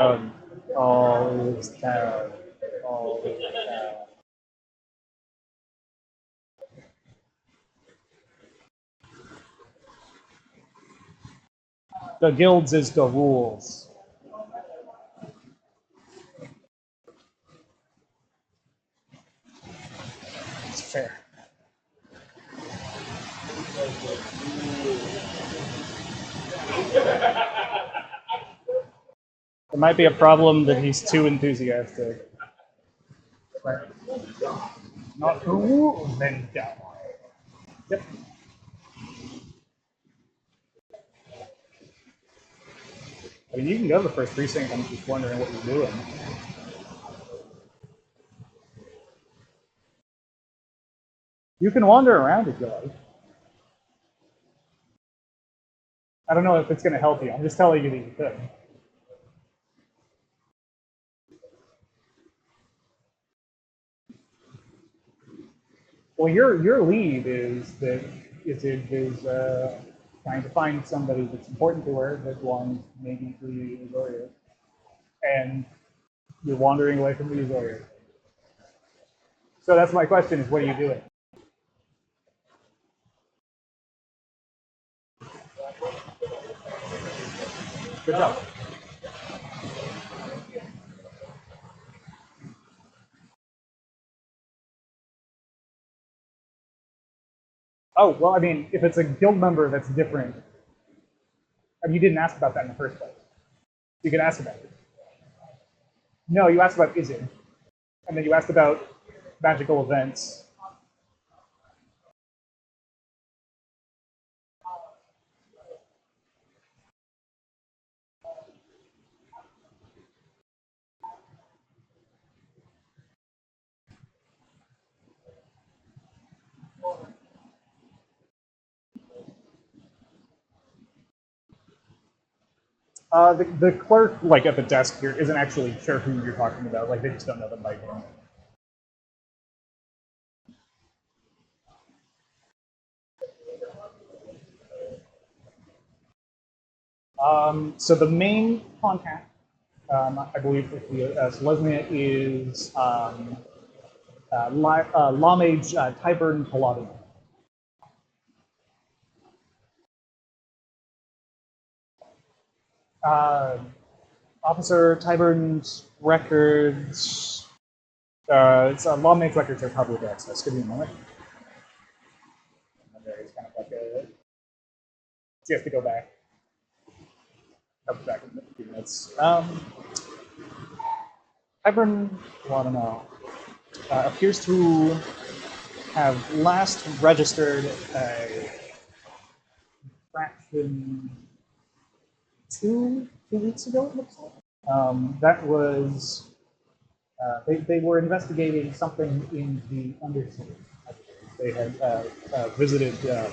All is town. All is town. The guilds is the rules. It's fair. It might be a problem that he's too enthusiastic. Right. Not who, then down. Yep. I mean, you can go to the first precinct. I'm just wondering what you're doing. You can wander around if you like. I don't know if it's going to help you. I'm just telling you that you could. Well, your lead is that is trying to find somebody that's important to her that belongs maybe to the Azorius, and you're wandering away from the Azorius. So that's my question: is what are you doing? Good job. Oh, well, I mean, if it's a guild member, that's different. I mean, you didn't ask about that in the first place. You could ask about it. No, you asked about Izzard. And then you asked about magical events. The clerk, like at the desk here, isn't actually sure who you're talking about. Like they just don't know them by name. So the main contact, I believe, with the Selesnya is Lawmage Tybern Paladin. Officer Tyburn's records. It's Lawmage records are public access. Give me a moment. And there is kind of like a. You have to go back. I'll be back in a few minutes. Tyburn, well, I don't know, appears to have last registered a fraction two weeks ago, it looks like. That was, they were investigating something in the Undercity. They had visited the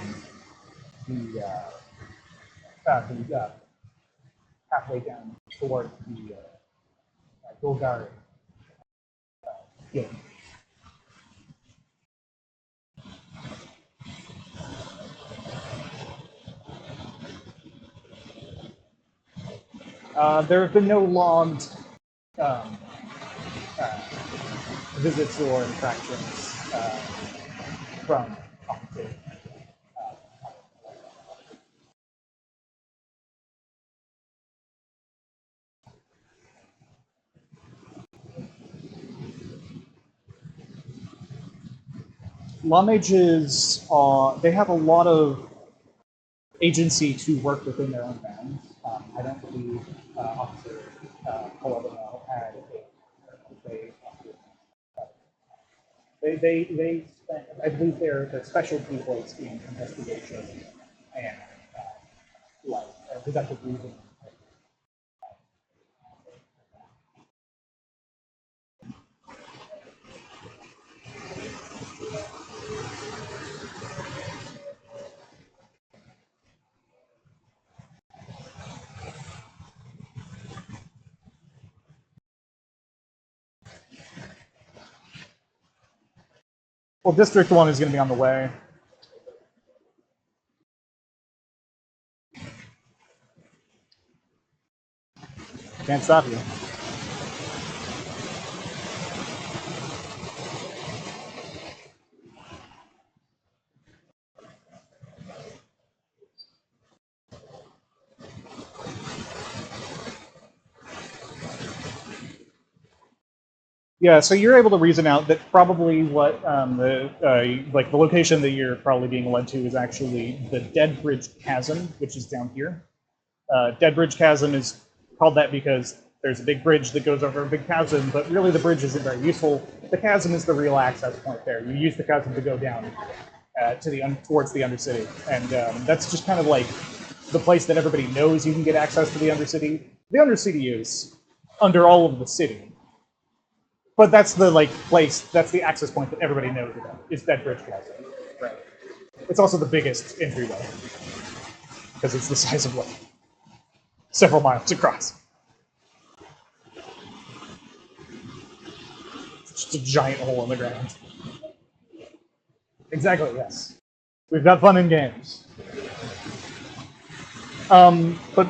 halfway down toward the Golgari guild. There have been no logged visits or infractions from Officer. Lawmages, they have a lot of agency to work within their own bounds. I don't believe Officer Paladino had they spent, I believe their specialty was in investigation and like deductive reasoning. Well, District 1 is going to be on the way. Can't stop you. Yeah, so you're able to reason out that probably what the location that you're probably being led to is actually the Deadbridge Chasm, which is down here. Deadbridge Chasm is called that because there's a big bridge that goes over a big chasm, but really the bridge isn't very useful. The chasm is the real access point there. You use the chasm to go down towards the Undercity, and that's just kind of like the place that everybody knows you can get access to the Undercity. The Undercity is under all of the city, but that's the place. That's the access point that everybody knows about. Is Deadbridge Chasm, right? It's also the biggest entryway because it's the size of like several miles across. It's just a giant hole in the ground. Exactly, yes. We've got fun in games. But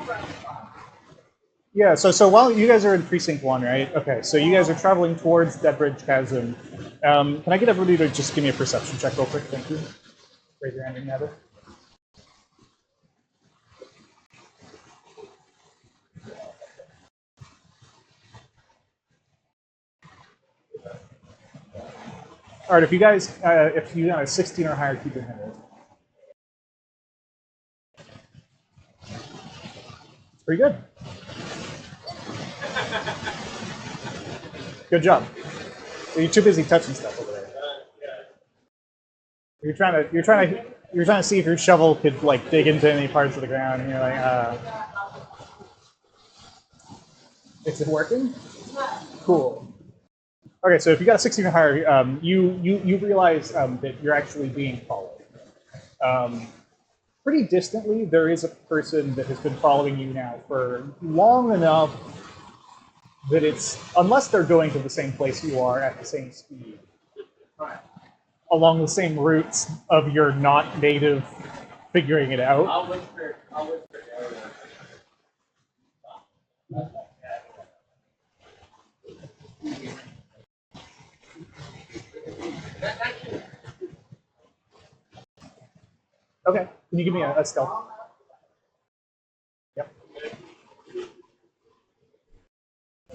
yeah, so while you guys are in Precinct 1, right? Okay, so you guys are traveling towards Deadbridge Chasm. Can I get everybody to just give me a perception check real quick? Thank you. Raise your hand when you have it. All right, if you guys, if you got a 16 or higher, keep your hand raised. It's pretty good. Good job. You're too busy touching stuff over there. You're trying to see if your shovel could like dig into any parts of the ground, and you're like, is it working? Cool. Okay, so if you got a 16 or higher, you realize that you're actually being followed. Pretty distantly, there is a person that has been following you now for long enough that it's, unless they're going to the same place you are at the same speed, along the same routes of your not native figuring it out. I'll whisper. Okay, can you give me a stealth? Yep.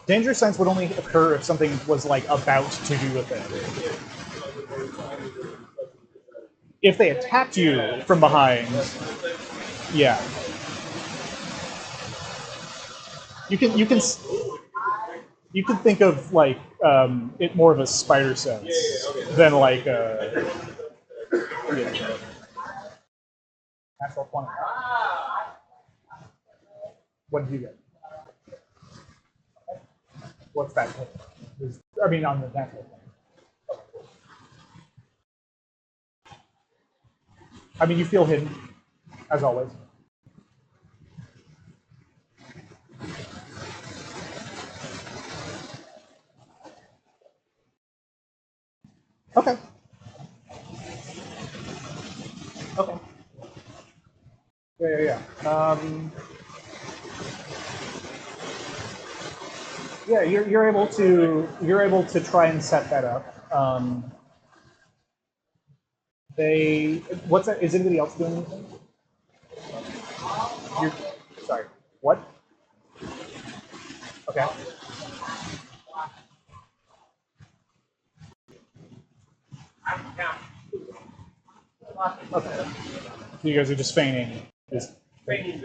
Danger sense would only occur if something was like about to do with it. If they attacked you from behind, yeah. You can think of like it more of a spider sense than like a natural 20. What did you get? What's that? I mean, on the natural 20. I mean, you feel hidden, as always. Okay. Okay. Yeah. Yeah, you're able to try and set that up. What's that? Is anybody else doing anything? You're, sorry. What? Okay. Okay. You guys are just feigning. Feigning.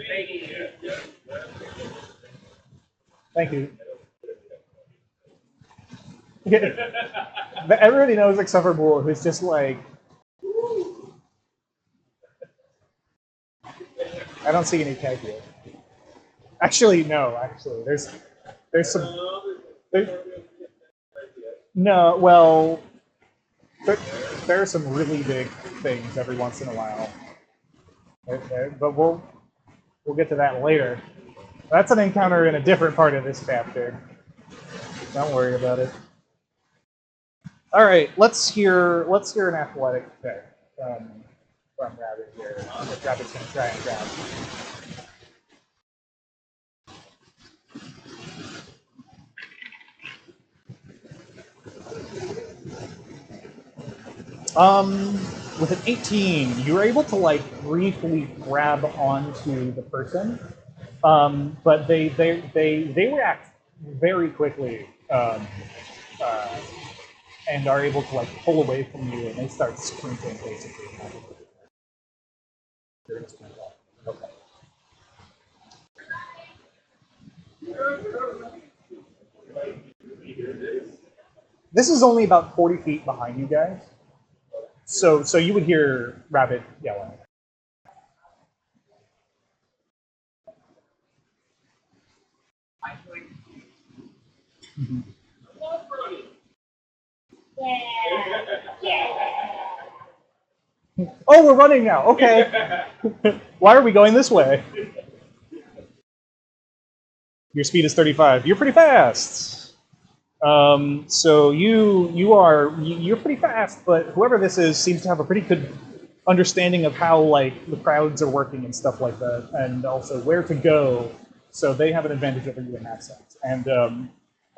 Thank you. Everybody knows except for Bull, who's just like, I don't see any tag here. Actually, no. Actually, there's some. No, well, there are some really big things every once in a while. But we'll get to that later. That's an encounter in a different part of this chapter. Don't worry about it. All right, let's hear an athletic check from Rabbit here. If Rabbit's gonna try and grab. With an 18, you were able to like briefly grab onto the person, but they react very quickly. uh, and are able to like pull away from you, and they start sprinting basically. Okay. This is only about 40 feet behind you guys, so you would hear Rabbit yelling. Mhm. Oh, we're running now. Okay. Why are we going this way? Your speed is 35. You're pretty fast. So you're pretty fast, but whoever this is seems to have a pretty good understanding of how like the crowds are working and stuff like that, and also where to go. So they have an advantage over you in that sense. And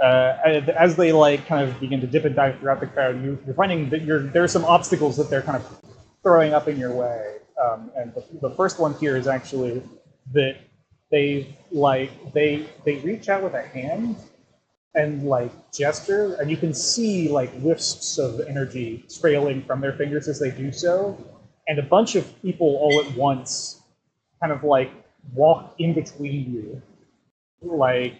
as they like kind of begin to dip and dive throughout the crowd, you're finding that there are some obstacles that they're kind of throwing up in your way. And the first one here is actually that they reach out with a hand and like gesture, and you can see like wisps of energy trailing from their fingers as they do so, and a bunch of people all at once kind of like walk in between you, like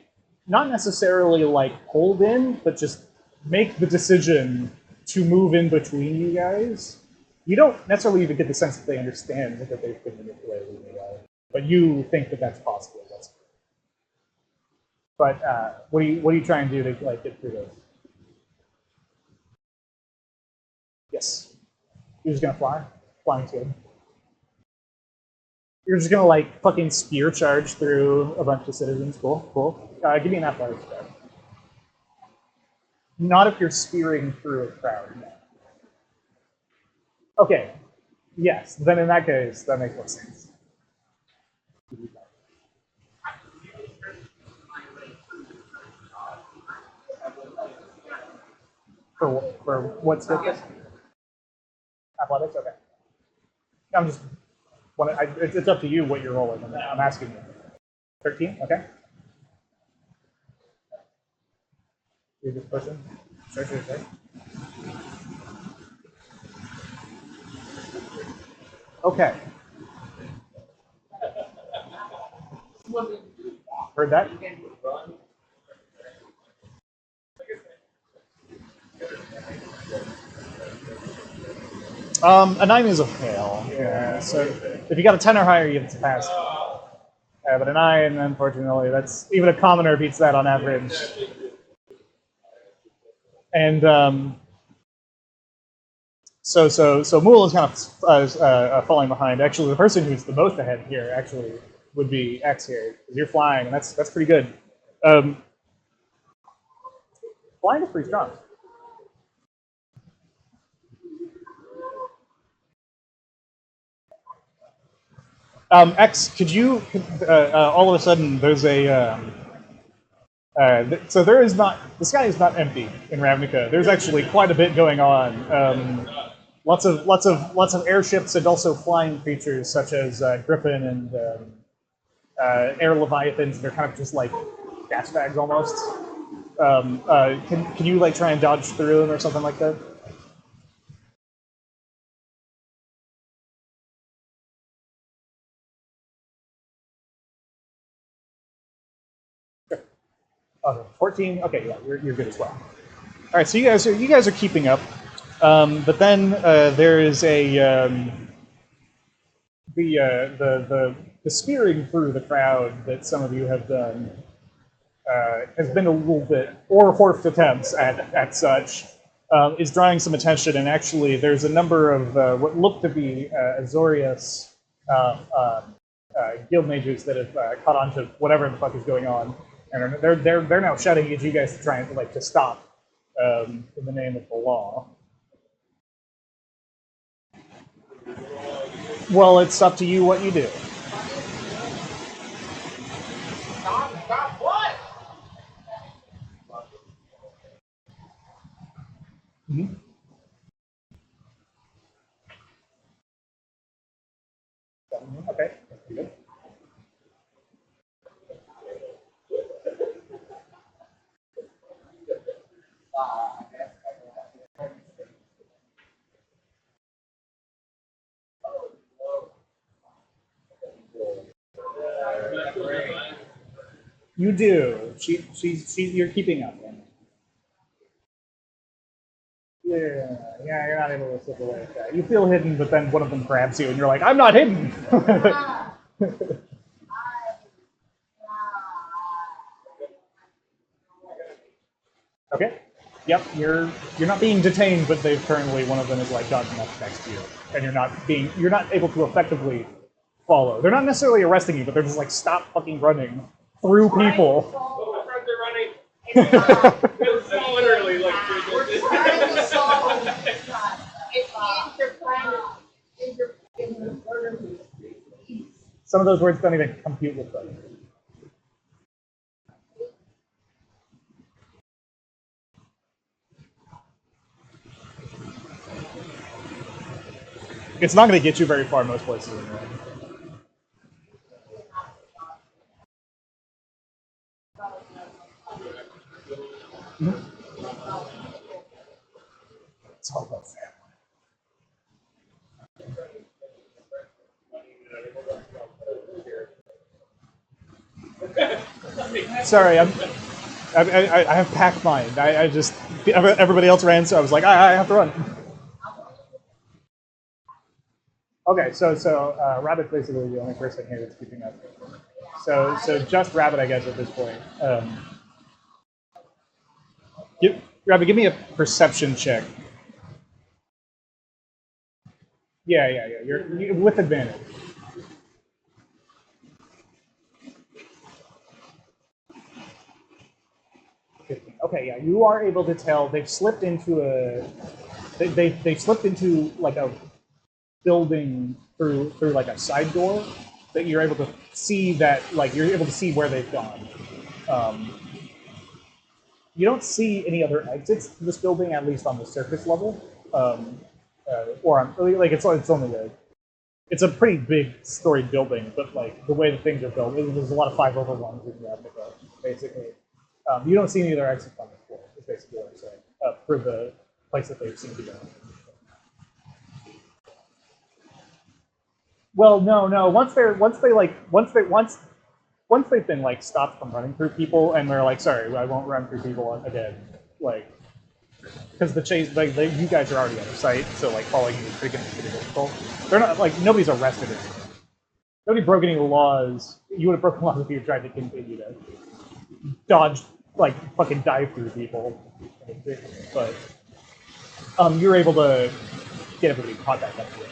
not necessarily like pulled in, but just make the decision to move in between you guys. You don't necessarily even get the sense that they understand that they've been manipulated in a way, but you think that that's possible. But what are you trying to do to like get through this? Yes. You're just gonna fly? Flying's good. You're just gonna like fucking spear charge through a bunch of citizens. Cool, cool. Give me an athletics check. Not if you're spearing through a crowd. No. Okay. Yes. Then in that case, that makes more sense. For what skill set? Athletics. Okay. I'm just. It's up to you what you're rolling. I'm asking you. 13. Okay. You're this person. Sure. Okay. Heard that? A 9 is a fail. Yeah. So if you got a 10 or higher, you have to pass. But a 9, unfortunately, that's even a commoner beats that on average. And so Mool is kind of falling behind. Actually, the person who's the most ahead here actually would be X here, because you're flying, and that's pretty good. Um, Flying is pretty strong. X, could you? All of a sudden, there's a. So there is not. The sky is not empty in Ravnica. There's actually quite a bit going on. Lots of airships and also flying creatures such as Griffin and air leviathans. They're kind of just like gas bags almost. Can you like try and dodge through them or something like that? Oh, 14. Okay, yeah, you're good as well. All right, so you guys are keeping up, but then there is a the spearing through the crowd that some of you have done has been a little bit, or Horft attempts at such, is drawing some attention. And actually, there's a number of what look to be Azorius guild mages that have caught on to whatever the fuck is going on, and they're now shouting at you guys to try and like to stop in the name of the law. Well, it's up to you what you do. Stop what? Mm-hmm. Okay. Good. You do. You're keeping up. Yeah, yeah, you're not able to slip away with that. You feel hidden, but then one of them grabs you, and you're like, "I'm not hidden." Okay. Yep, you're not being detained, but they've currently one of them is like gotten up next to you, and you're not able to effectively follow. They're not necessarily arresting you, but they're just like stop fucking running through people. Oh, my friends are running. It's literally like Some of those words don't even compute with them. It's not going to get you very far most places anyway. It's all about family. Sorry, I have pack mind. I just everybody else ran, so I was like, I have to run. Okay, so Rabbit's basically the only person here that's keeping up. So just Rabbit, I guess, at this point. Rabbit, give me a perception check. Yeah. You're with advantage. 15. Okay, yeah, you are able to tell they've slipped into they've slipped into like a building through like a side door that you're able to see where they've gone. You don't see any other exits to this building, at least on the surface level, or on like it's only it's a pretty big storied building, but like the way the things are built, there's a lot of 5/1s in Ravnica, basically. You don't see any other exits on the floor. Is basically what I'm saying for the place that they seem to go. Well, no. Once they've been like stopped from running through people, and they're like, sorry, I won't run through people again, like because the chase, like you guys are already out of sight, so like following you is pretty difficult. They're not like nobody's arrested anything. Nobody broke any laws. You would have broken laws if you tried to continue to dodge, like fucking dive through people. But you're able to get everybody caught back up to it.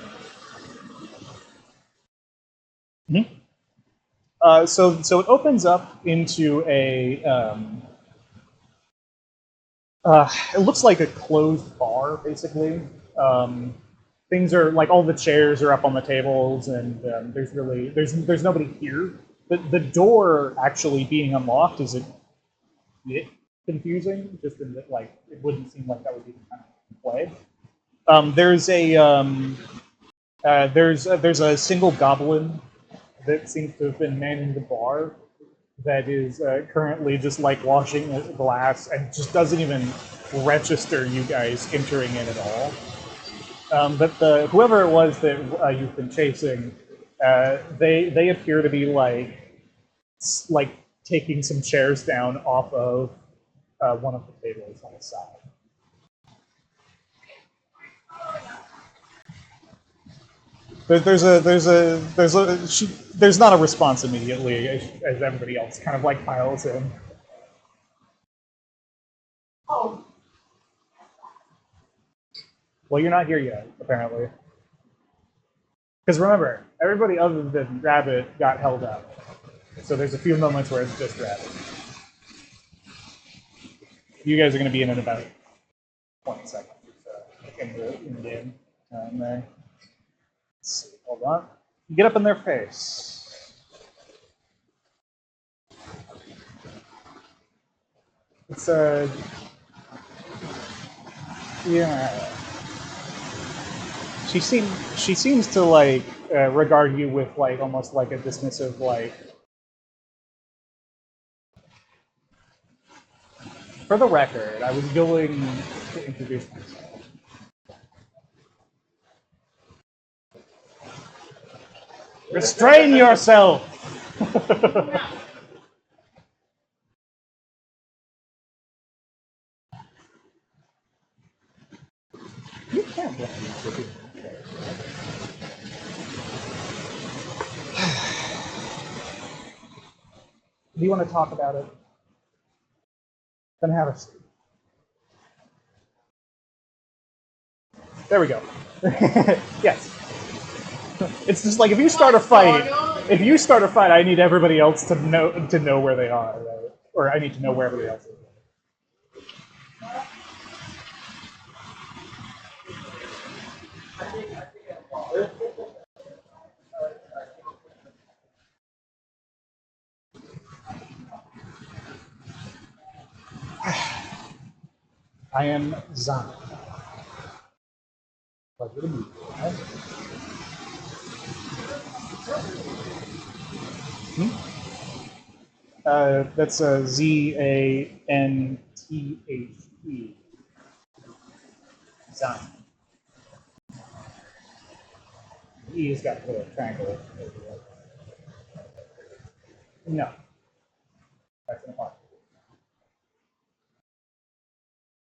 So it opens up into a. It looks like a closed bar, basically. Things are like all the chairs are up on the tables, and there's nobody here. The door actually being unlocked is a bit confusing, just in that like it wouldn't seem like that would be the kind of play. There's a single goblin that seems to have been manning the bar that is currently just like washing the glass and just doesn't even register you guys entering in at all. But whoever it was that you've been chasing, they appear to be like taking some chairs down off of one of the tables on the side. There's not a response immediately as everybody else kind of like piles in. Oh. Well, you're not here yet, apparently. Because remember, everybody other than Rabbit got held up. So there's a few moments where it's just Rabbit. You guys are going to be in about 20 seconds or so in the game. There. Let's see, hold on. Get up in their face. It's yeah. She seems to like regard you with like almost like a dismissive like. For the record, I was going to introduce myself. Restrain yourself! You can't let me do it. Do you want to talk about it? Then have a seat. There we go. Yes. It's just like if you start a fight, I need everybody else to know where they are, right? Or I need to know where everybody else is. I am Zan. Pleasure to meet you. That's Zanthe. Zan. E's got a little triangle. No, that's an apostrophe.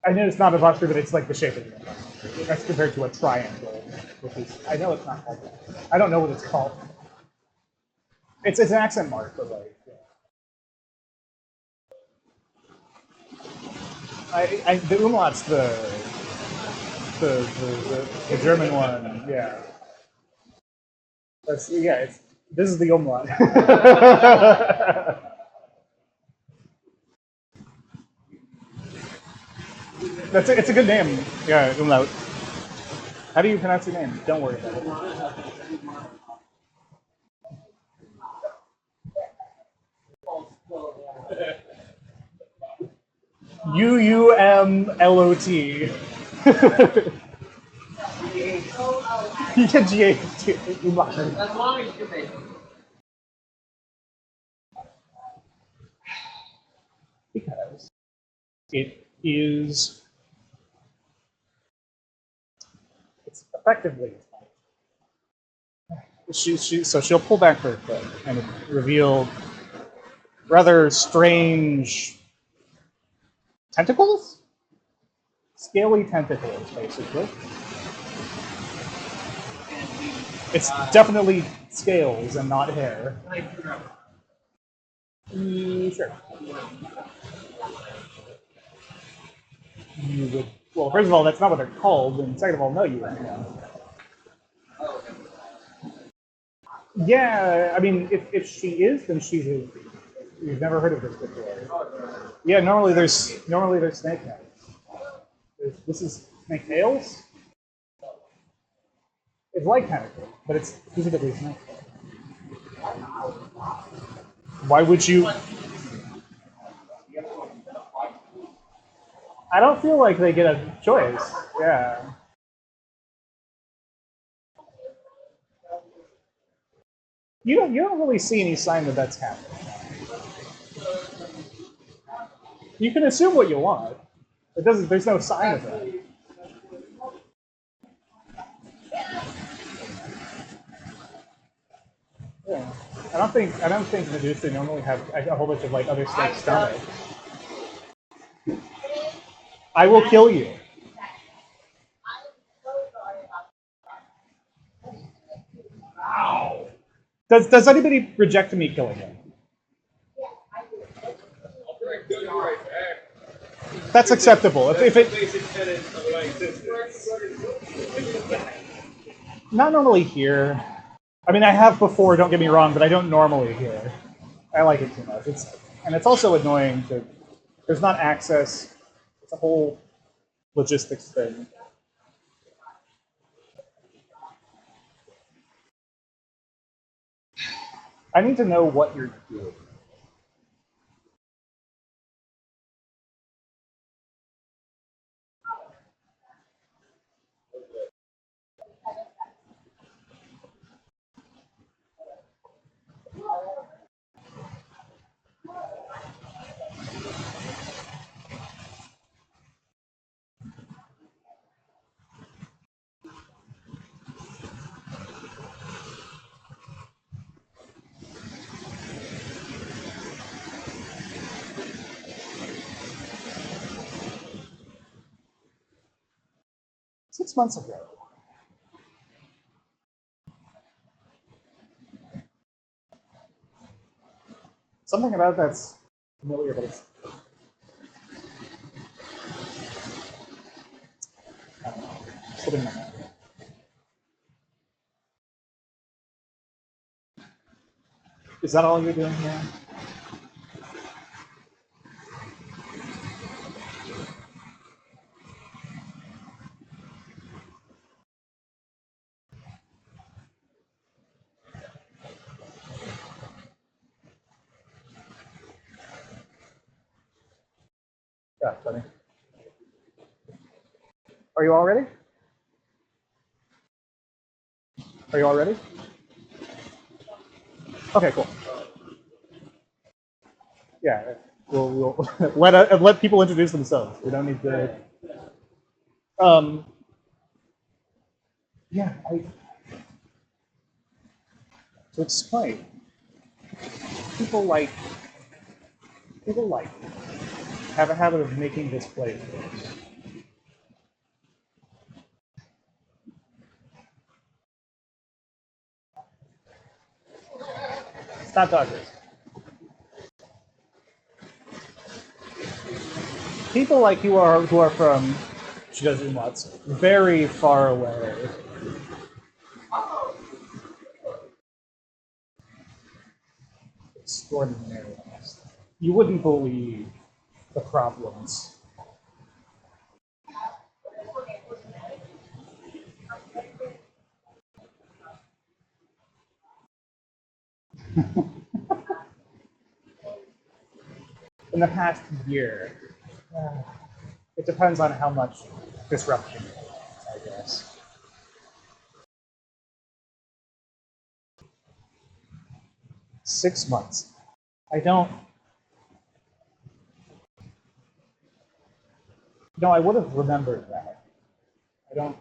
I know it's not an apostrophe, but it's like the shape of the apostrophe. That's compared to a triangle, which is, I know it's not called that. I don't know what it's called. It's an accent mark, but like, yeah. The umlaut's the German one, yeah. This is the umlaut. It's a good name. Yeah, umlaut. How do you pronounce your name? Don't worry about it. UUMLOT. G-A-T. Umlaut. As long as you make it. Because it is, it's effectively, so she'll pull back her foot and reveal rather strange tentacles? Scaly tentacles, basically. It's definitely scales and not hair. Sure. You would, well, first of all, that's not what they're called, and second of all, no, you wouldn't know. Yeah, I mean, if she is, then she's a. You've never heard of this before. Yeah, normally there's snake heads. This is snake tails. It's like tentacles, but it's specifically snake. Why would you? I don't feel like they get a choice. Yeah. You don't really see any sign that that's happening. You can assume what you want. It doesn't. There's no sign of that. Yeah. I don't think Medusa normally have a whole bunch of like other snake stomachs. I will kill you. Does anybody reject me killing him? That's acceptable. If it not normally here. I mean, I have before. Don't get me wrong, but I don't normally here. I like it too much. It's also annoying to. There's not access. It's a whole logistics thing. I need to know what you're doing. 6 months ago. Something about that's familiar, but it's slipping my mind. Is that all you're doing here? Yeah, funny. Are you all ready? Are you all ready? Okay, cool. Yeah, we'll let people introduce themselves. We don't need to. Um, yeah, to explain. People like have a habit of making this play. Stop talking. People like you are who are from Shizumatsu, very far away. Extraordinary. You wouldn't believe the problems. In the past year, it depends on how much disruption, I guess. Six months. I don't. No, I would have remembered that. I don't.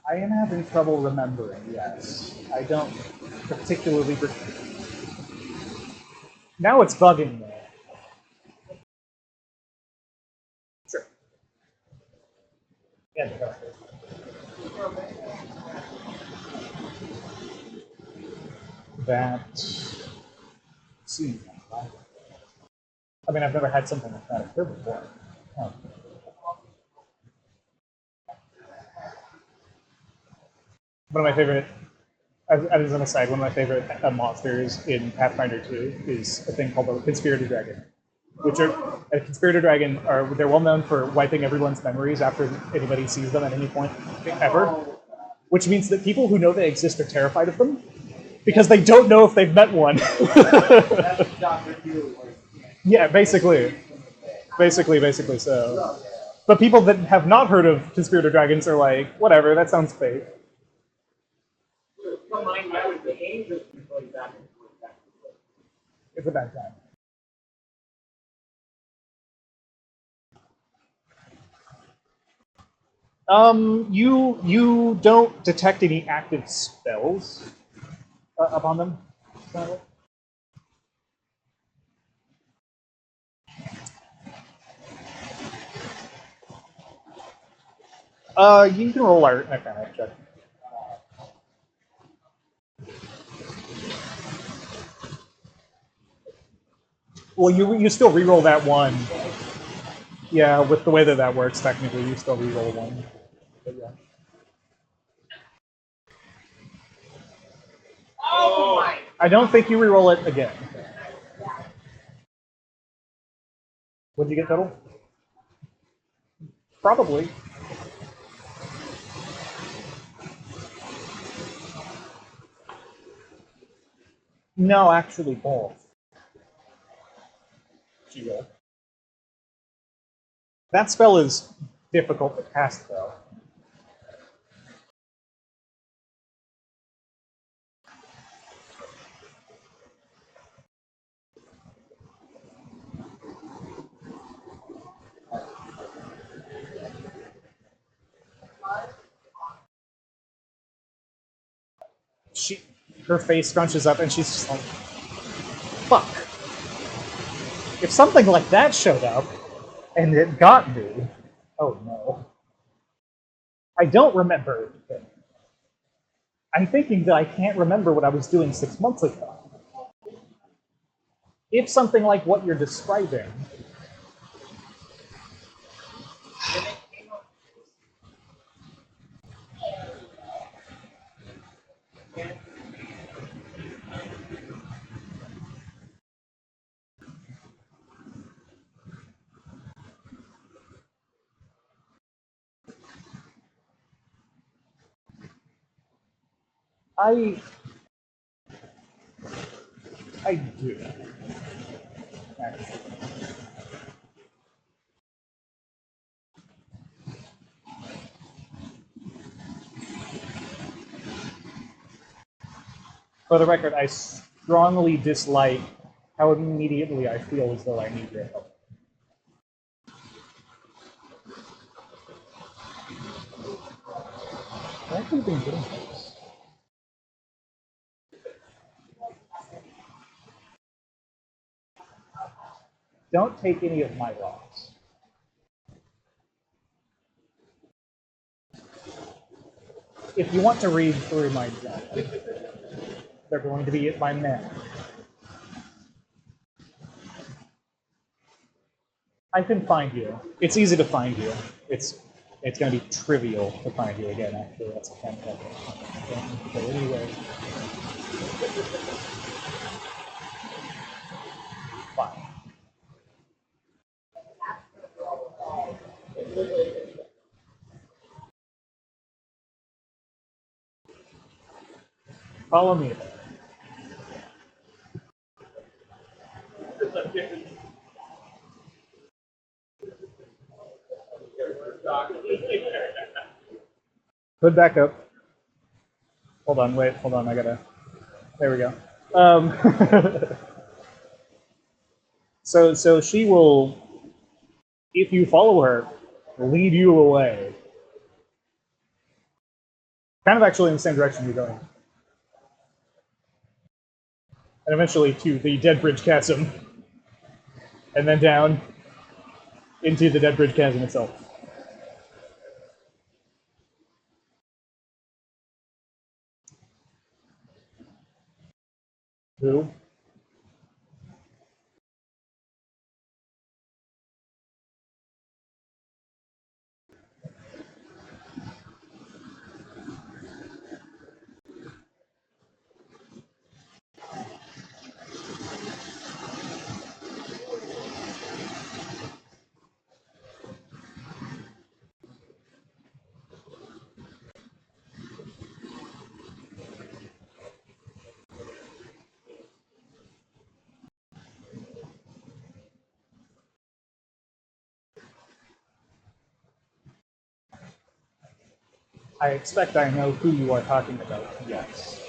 I am having trouble remembering, yes. I don't particularly. Now it's bugging me. Sure. Yeah, that seems like. I mean, I've never had something like that occur before. Oh. One of my favorite, as an aside, one of my favorite monsters in Pathfinder 2 is a thing called the Conspirator Dragon, which are a Conspirator Dragon they're well known for wiping everyone's memories after anybody sees them at any point ever, which means that people who know they exist are terrified of them because they don't know if they've met one. Yeah, basically. So. But people that have not heard of Conspirator Dragons are like, whatever, that sounds fake. It's a bad time. You don't detect any active spells upon them. You can roll art. Okay, check. Well, you still reroll that one. Yeah, with the way that works, technically, you still reroll one. But yeah. Oh my! I don't think you reroll it again. What'd you get total? Probably. No, actually, both. She rolled. That spell is difficult to cast, though. Her face scrunches up, and she's just like, "Fuck." If something like that showed up and it got me, oh no. I don't remember anything. I'm thinking that I can't remember what I was doing 6 months ago. If something like what you're describing, I do. Actually. For the record, I strongly dislike how immediately I feel as though I need your help. Why have you been doing this? Don't take any of my rocks. If you want to read through my journal, they're going to be at my manor. I can find you. It's easy to find you. It's going to be trivial to find you again. Actually, that's a fantastic. So anyway, fine. Follow me. Hood back up. Hold on, wait, hold on, I gotta, there we go. So she will, if you follow her, lead you away. Kind of actually in the same direction you're going. And eventually to the Dead Bridge Chasm. And then down into the Dead Bridge Chasm itself. Who? I expect I know who you are talking about, yes.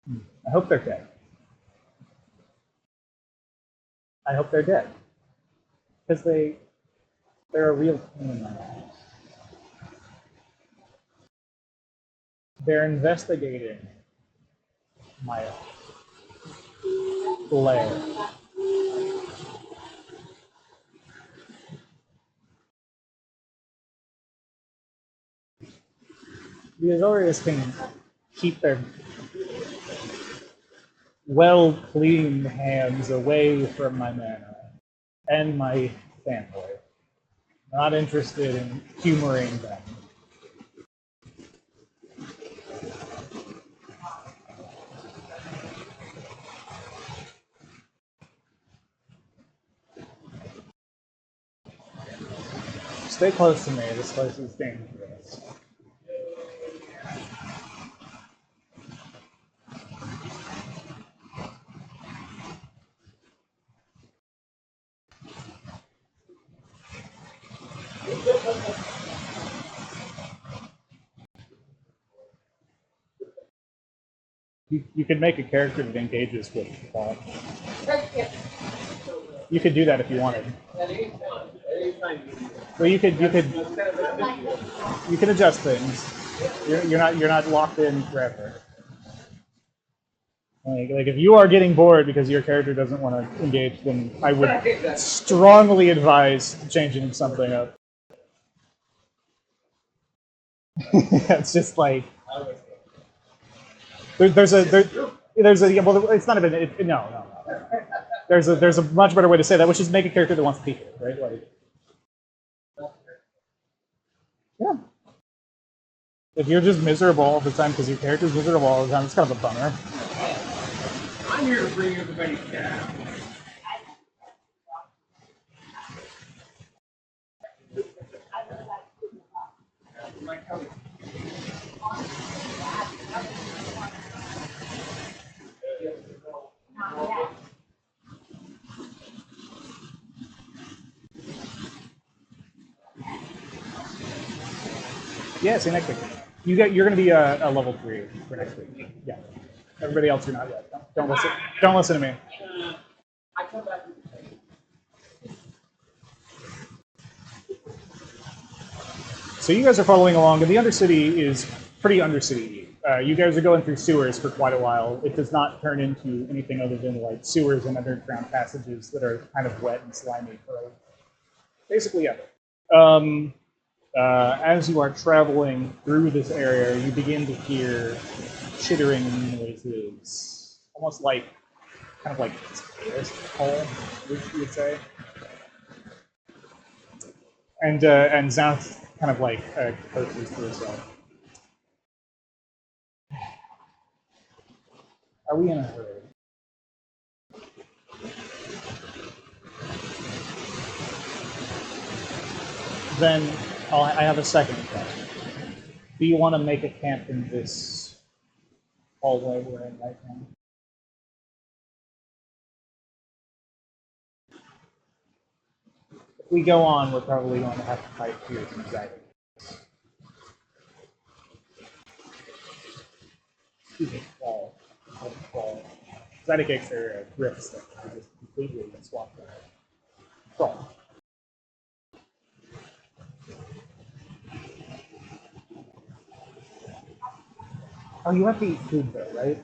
I hope they're dead. I hope they're dead. Because they're a real pain in my ass. They're investigating my lair. The Azorius can keep their well-cleaned hands away from my manor and my family. Not interested in humoring them. Stay close to me. This place is dangerous. You could make a character that engages with thought. You could do that if you wanted. Well, you could adjust things. You're not locked in forever. Like if you are getting bored because your character doesn't want to engage, then I would strongly advise changing something up. It's just like there's a yeah, well, it's not even no. There's a much better way to say that, which is make a character that wants to be here, right? Like, yeah. If you're just miserable all the time because your character's miserable all the time, it's kind of a bummer. I'm here to bring everybody down. Yeah, see you next week. You're going to be a level 3 for next week. Yeah. Everybody else, you're not yet. Don't listen. Don't listen to me. I come back. So you guys are following along, and the Undercity is pretty Undercity. You guys are going through sewers for quite a while. It does not turn into anything other than like sewers and underground passages that are kind of wet and slimy for basically ever. As you are traveling through this area, you begin to hear chittering noises, almost like kind of like hole, you would say. And Xanth kind of like curses to herself. Are we in a hurry? Then I have a second question. Do you want to make a camp in this hallway we're in right now? If we go on, we're probably going to have to fight fears and anxiety. Excuse me, fall. Anxiety cakes are rifts that I just completely swapped out. Fall. Oh, you have to eat food though, right?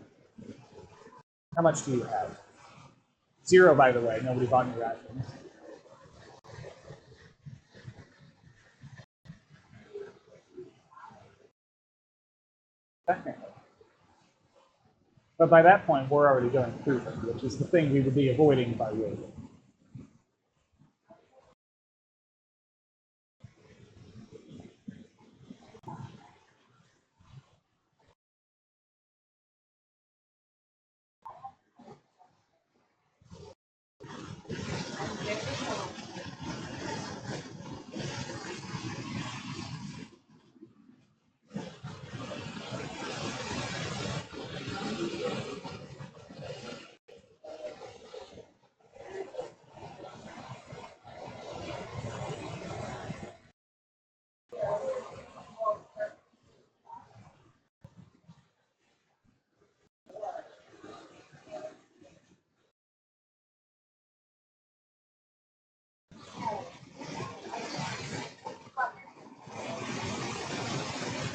How much do you have? 0, by the way. Nobody bought any rations. Technically. But by that point, we're already going through them, which is the thing we would be avoiding by waiting.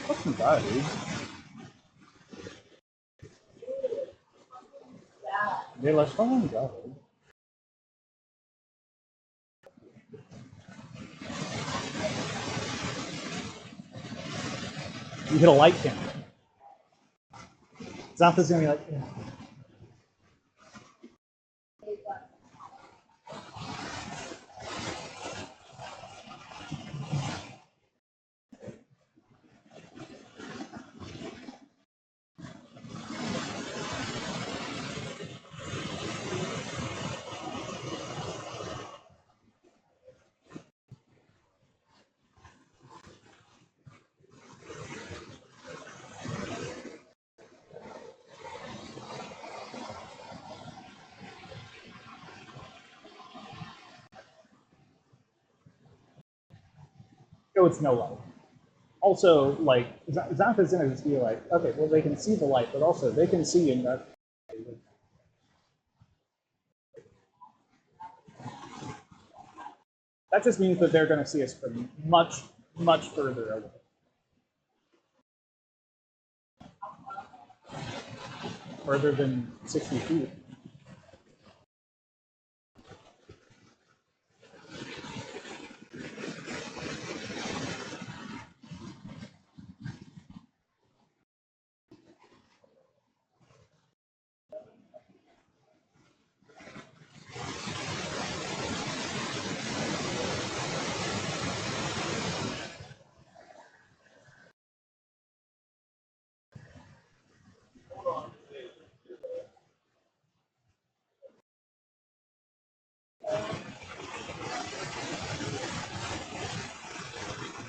Fucking god, dude. De las fucking god. You hit a light cannon. Xantha's gonna be like, yeah. Oh, it's no light. Also, like, Xantha's gonna just be like, okay, well, they can see the light, but also they can see in that. That just means that they're gonna see us from much, much further away. further than 60 feet.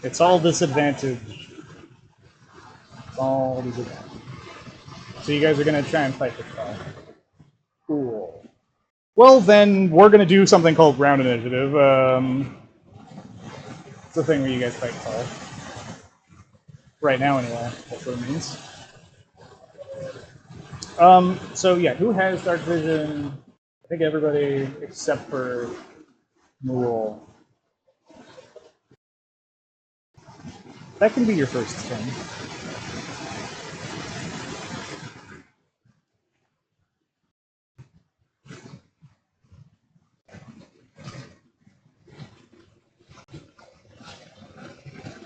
It's all disadvantage. It's all disadvantage. So you guys are going to try and fight the car. Cool. Well, then we're going to do something called round initiative. It's the thing where you guys fight car. Right now, anyway. That's what it means. So yeah, who has dark vision? I think everybody except for Mool. That can be your first thing.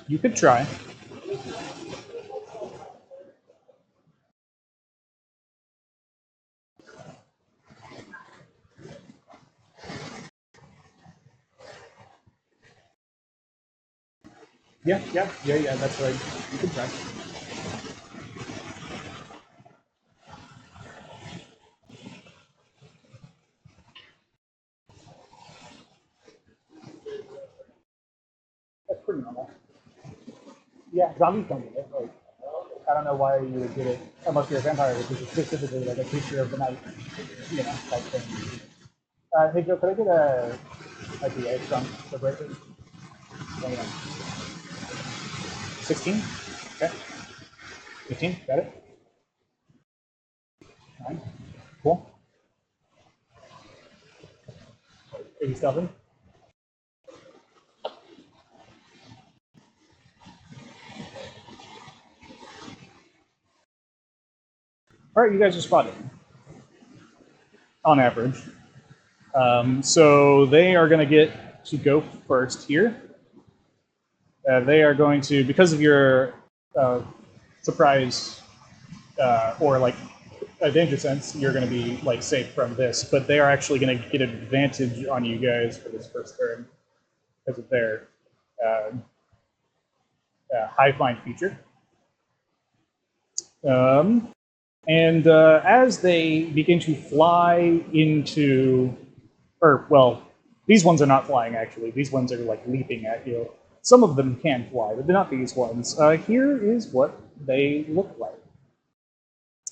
You could try. Yeah, that's right. You could try. That's pretty normal. Yeah, zombies don't get it. Like, I don't know why you would get it unless you're a vampire, which is specifically like a creature of the night, type thing. Hey Joe, could I get a DA from the breaker? 16? Okay. 15? Got it? 9? Cool. 80 stealthing? Alright, you guys are spotted. On average. So they are going to get to go first here. They are going to, because of your surprise or like a danger sense, you're going to be like safe from this. But they are actually going to get advantage on you guys for this first turn because of their high find feature. And as they begin to fly into, or well, these ones are not flying actually. These ones are like leaping at you. Some of them can fly, but not these ones. Here is what they look like.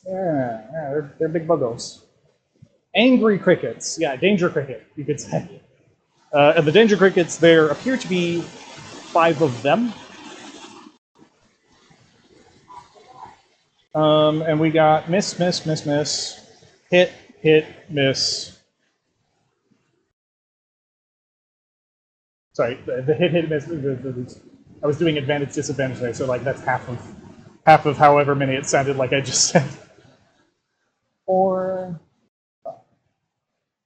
Yeah, they're big buggos. Angry crickets. Yeah, danger cricket, you could say. And the danger crickets, there appear to be 5 of them. And we got miss, miss, miss, miss, hit, hit, miss. Sorry, the hit, hit, miss. I was doing advantage, disadvantage there, so like that's half of however many it sounded like I just said. Or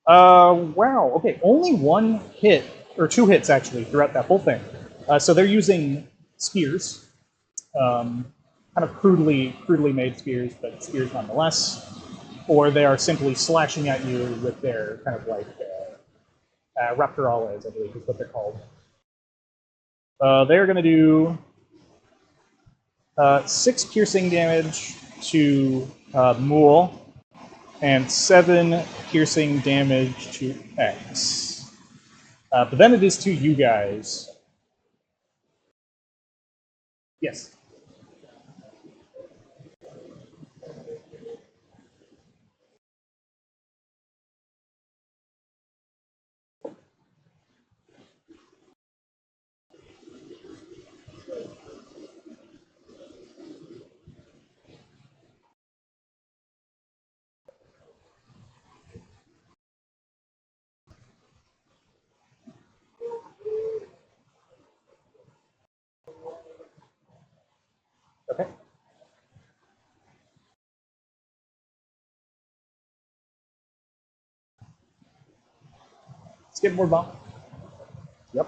wow, okay, only 1 hit or 2 hits actually throughout that whole thing. So they're using spears, kind of crudely made spears, but spears nonetheless. Or they are simply slashing at you with their kind of like raptorales, I believe is what they're called. They're going to do 6 piercing damage to Mool and 7 piercing damage to X. But then it is to you guys. Yes. Skateboard bomb. Yep.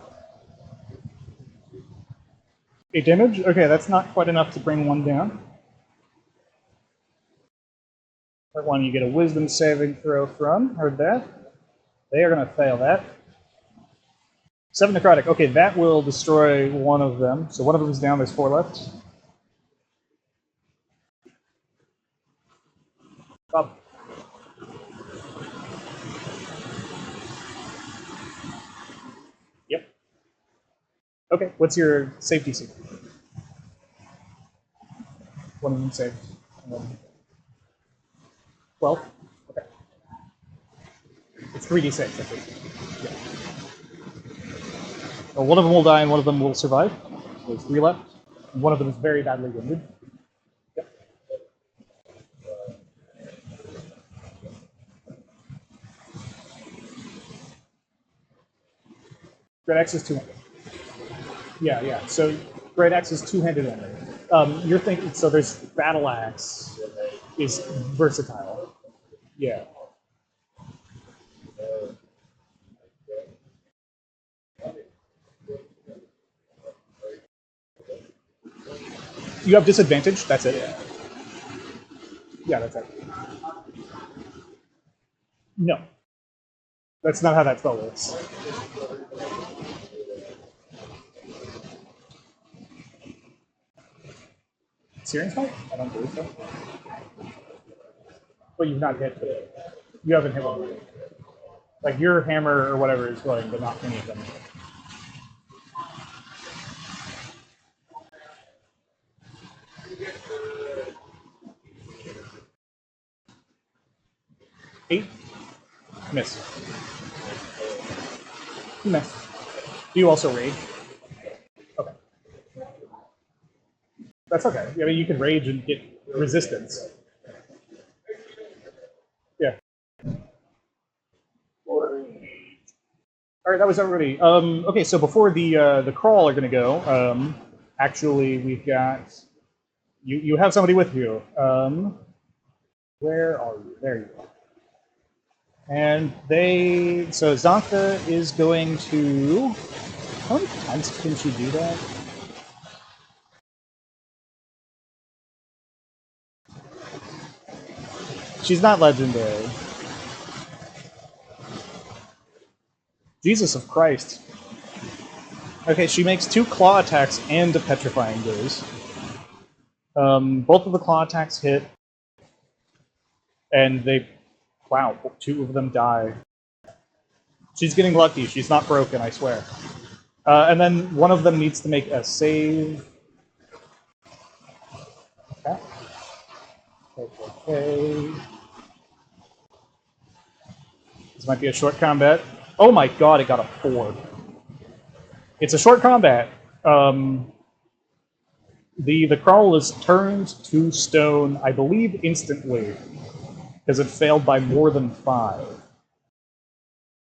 8 damage? Okay, that's not quite enough to bring one down. That one you get a wisdom saving throw from. Heard that. They are going to fail that. 7 necrotic. Okay, that will destroy one of them. So one of them is down. There's 4 left. Up. Yep. Okay, what's your safety secret? One of them saved. 12? Okay. It's 3d6, I think. Yeah. Well, one of them will die and one of them will survive. There's 3 left. And one of them is very badly wounded. Yep. Great Axe is 2-handed. Yeah. So Great Axe is 2-handed only. You're thinking, so there's Battle Axe is versatile. Yeah. You have disadvantage, that's it. Yeah, that's it. No. That's not how that spell works. Searing Smite? I don't believe so. But you've not hit it. You haven't hit one. Like your hammer or whatever is going, but not any of them. Eight. Miss. You miss. Do you also rage? Okay. That's okay. I mean, you can rage and get resistance. Yeah. All right, that was everybody. Okay, so before the crawl are going to go, actually, we've got you have somebody with you. Where are you? There you are. And so Xantha is going to. How many times can she do that? She's not legendary. Jesus of Christ. Okay, she makes 2 claw attacks and a petrifying gaze. Both of the claw attacks hit, and wow, 2 of them die. She's getting lucky. She's not broken, I swear. And then one of them needs to make a save. Okay. This might be a short combat. Oh my god, it got a 4. It's a short combat. The crawl is turned to stone, I believe, instantly, because it failed by more than 5.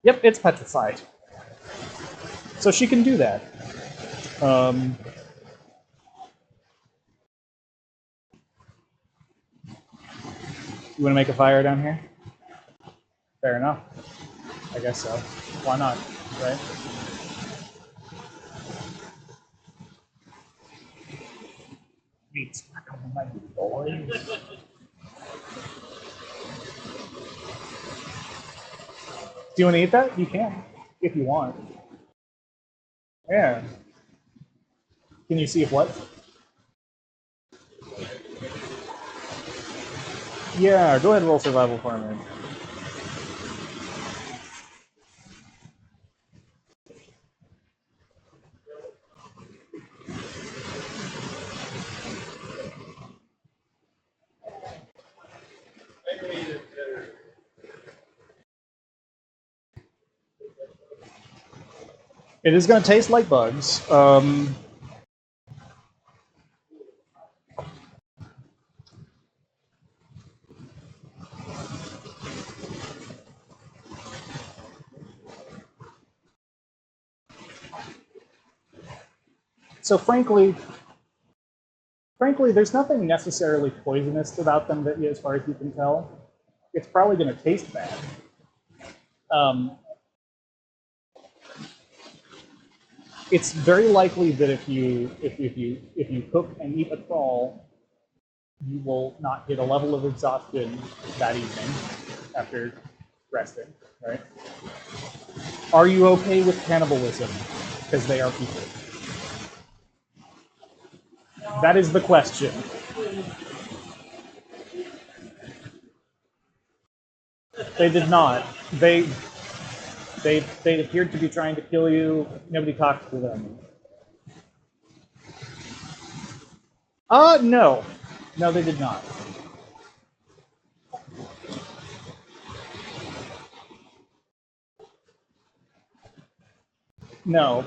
Yep, it's petrified. So she can do that. You want to make a fire down here? Fair enough. I guess so. Why not, right? Meat's back on my boys. Do you want to eat that? You can, if you want. Yeah. Can you see if what? Yeah, go ahead and roll survival for me. It is going to taste like bugs. So frankly, there's nothing necessarily poisonous about them that, as far as you can tell. It's probably going to taste bad. it's very likely that if you cook and eat a crawl, you will not hit a level of exhaustion that evening after resting, right? Are you okay with cannibalism? Because they are people. That is the question. They did not. They appeared to be trying to kill you. Nobody talked to them. No. No, they did not. No.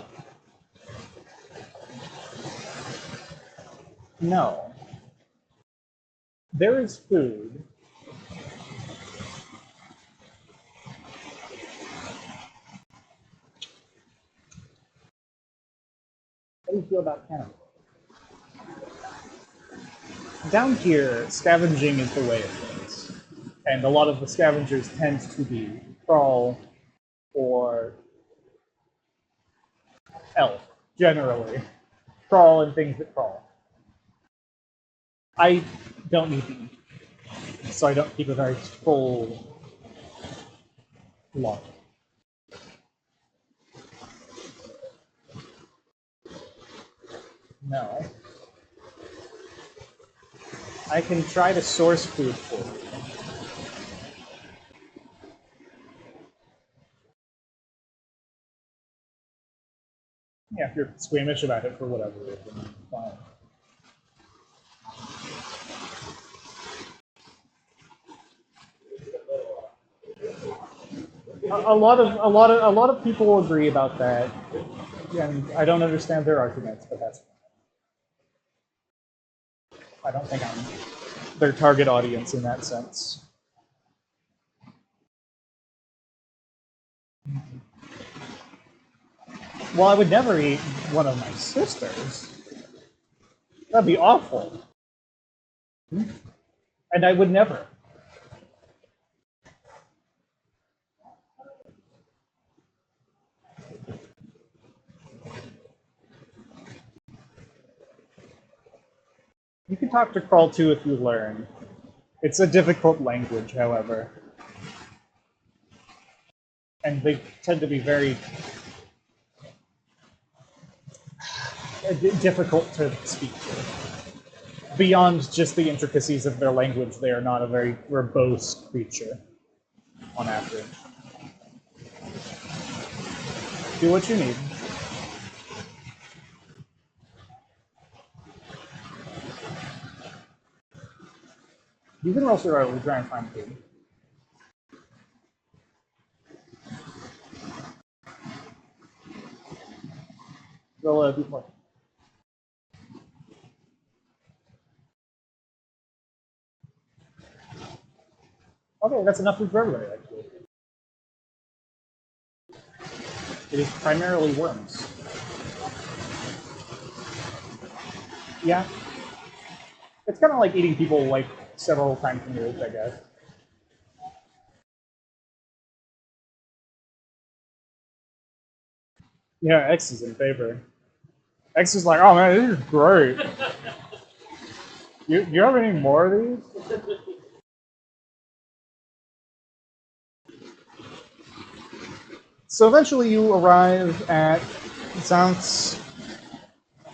No. There is food. How do you feel about cannibalism? Down here, scavenging is the way of things. And a lot of the scavengers tend to be crawl or elf, generally. Crawl and things that crawl. I don't need to eat, so I don't keep a very full log. No. I can try to source food for you. Yeah, if you're squeamish about it for whatever reason, fine. A lot of people agree about that, and I don't understand their arguments, but that's fine. I don't think I'm their target audience in that sense. Well, I would never eat one of my sisters. That'd be awful. And I would never. You can talk to Crawl 2 if you learn. It's a difficult language, however. And they tend to be very difficult to speak to. Beyond just the intricacies of their language, they are not a very verbose creature, on average. Do what you need. You can roll survival to try and find food. Roll a d4. Okay, that's enough food for everybody, actually. It is primarily worms. Yeah. It's kind of like eating people like several times removed, I guess. Yeah, X is in favor. X is like, oh man, this is great. You have any more of these? So eventually you arrive at South's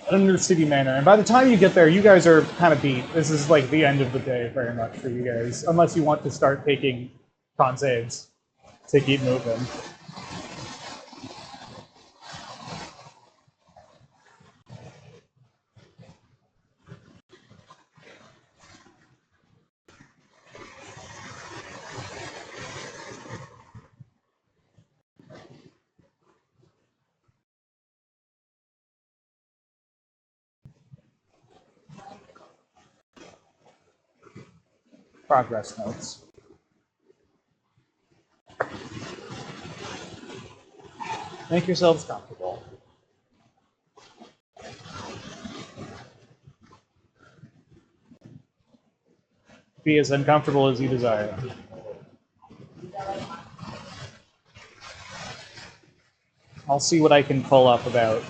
Undercity Manor, and by the time you get there, you guys are kind of beat. This is like the end of the day very much for you guys, unless you want to start taking con saves to keep moving. Progress notes. Make yourselves comfortable. Be as uncomfortable as you desire. I'll see what I can pull up about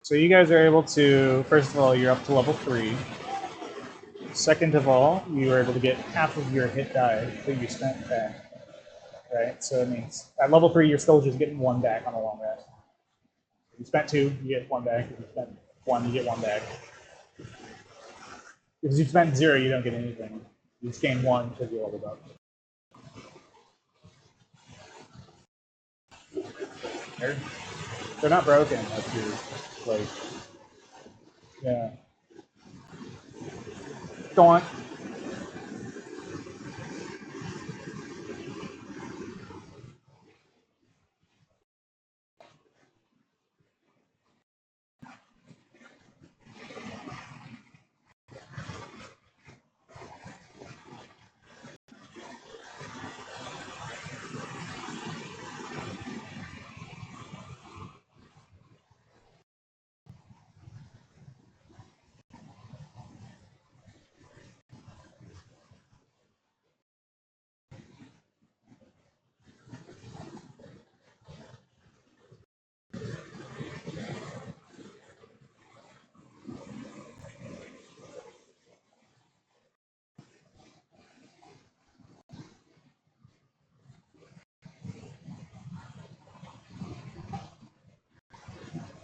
So you guys are able to, first of all, you're up to level 3. Second of all, you were able to get half of your hit die that you spent back. Right? So it means at level 3, you're still just getting 1 back on a long rest. If you spent 2, you get 1 back. If you spent 1, you get 1 back. If you spent 0, you don't get anything. You just gain 1 because you leveled up. They're not broken, like you're like, yeah. Go on.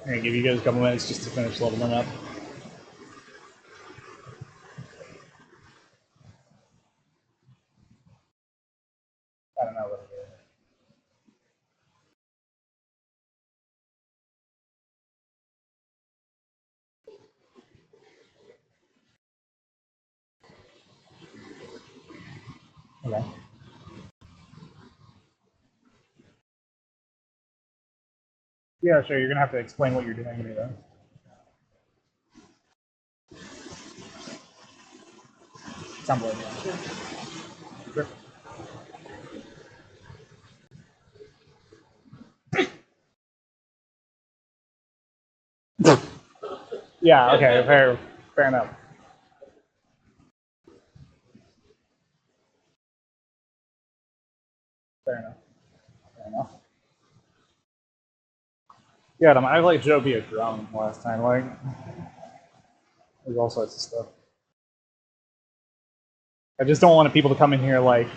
I'm gonna give you guys a couple minutes just to finish leveling up. I don't know what it is. Okay. Yeah, sure. You're gonna have to explain what you're doing to me though. Sounds like it. Sure. Yeah. Okay. Fair enough. Fair enough. Fair enough. Yeah, I like Joe be a drum last time. Like, there's all sorts of stuff. I just don't want people to come in here like,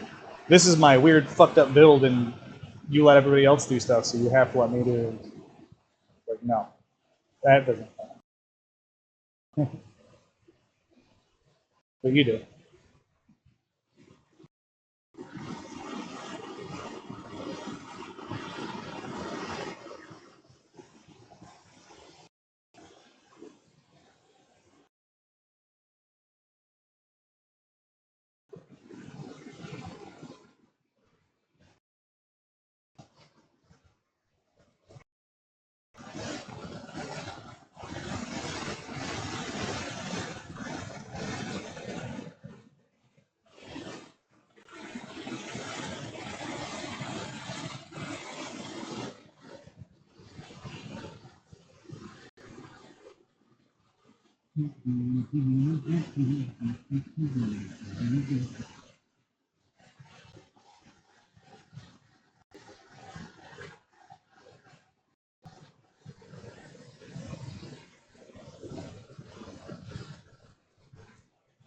this is my weird fucked up build, and you let everybody else do stuff, so you have to let me do. Like, no, that doesn't. But you do.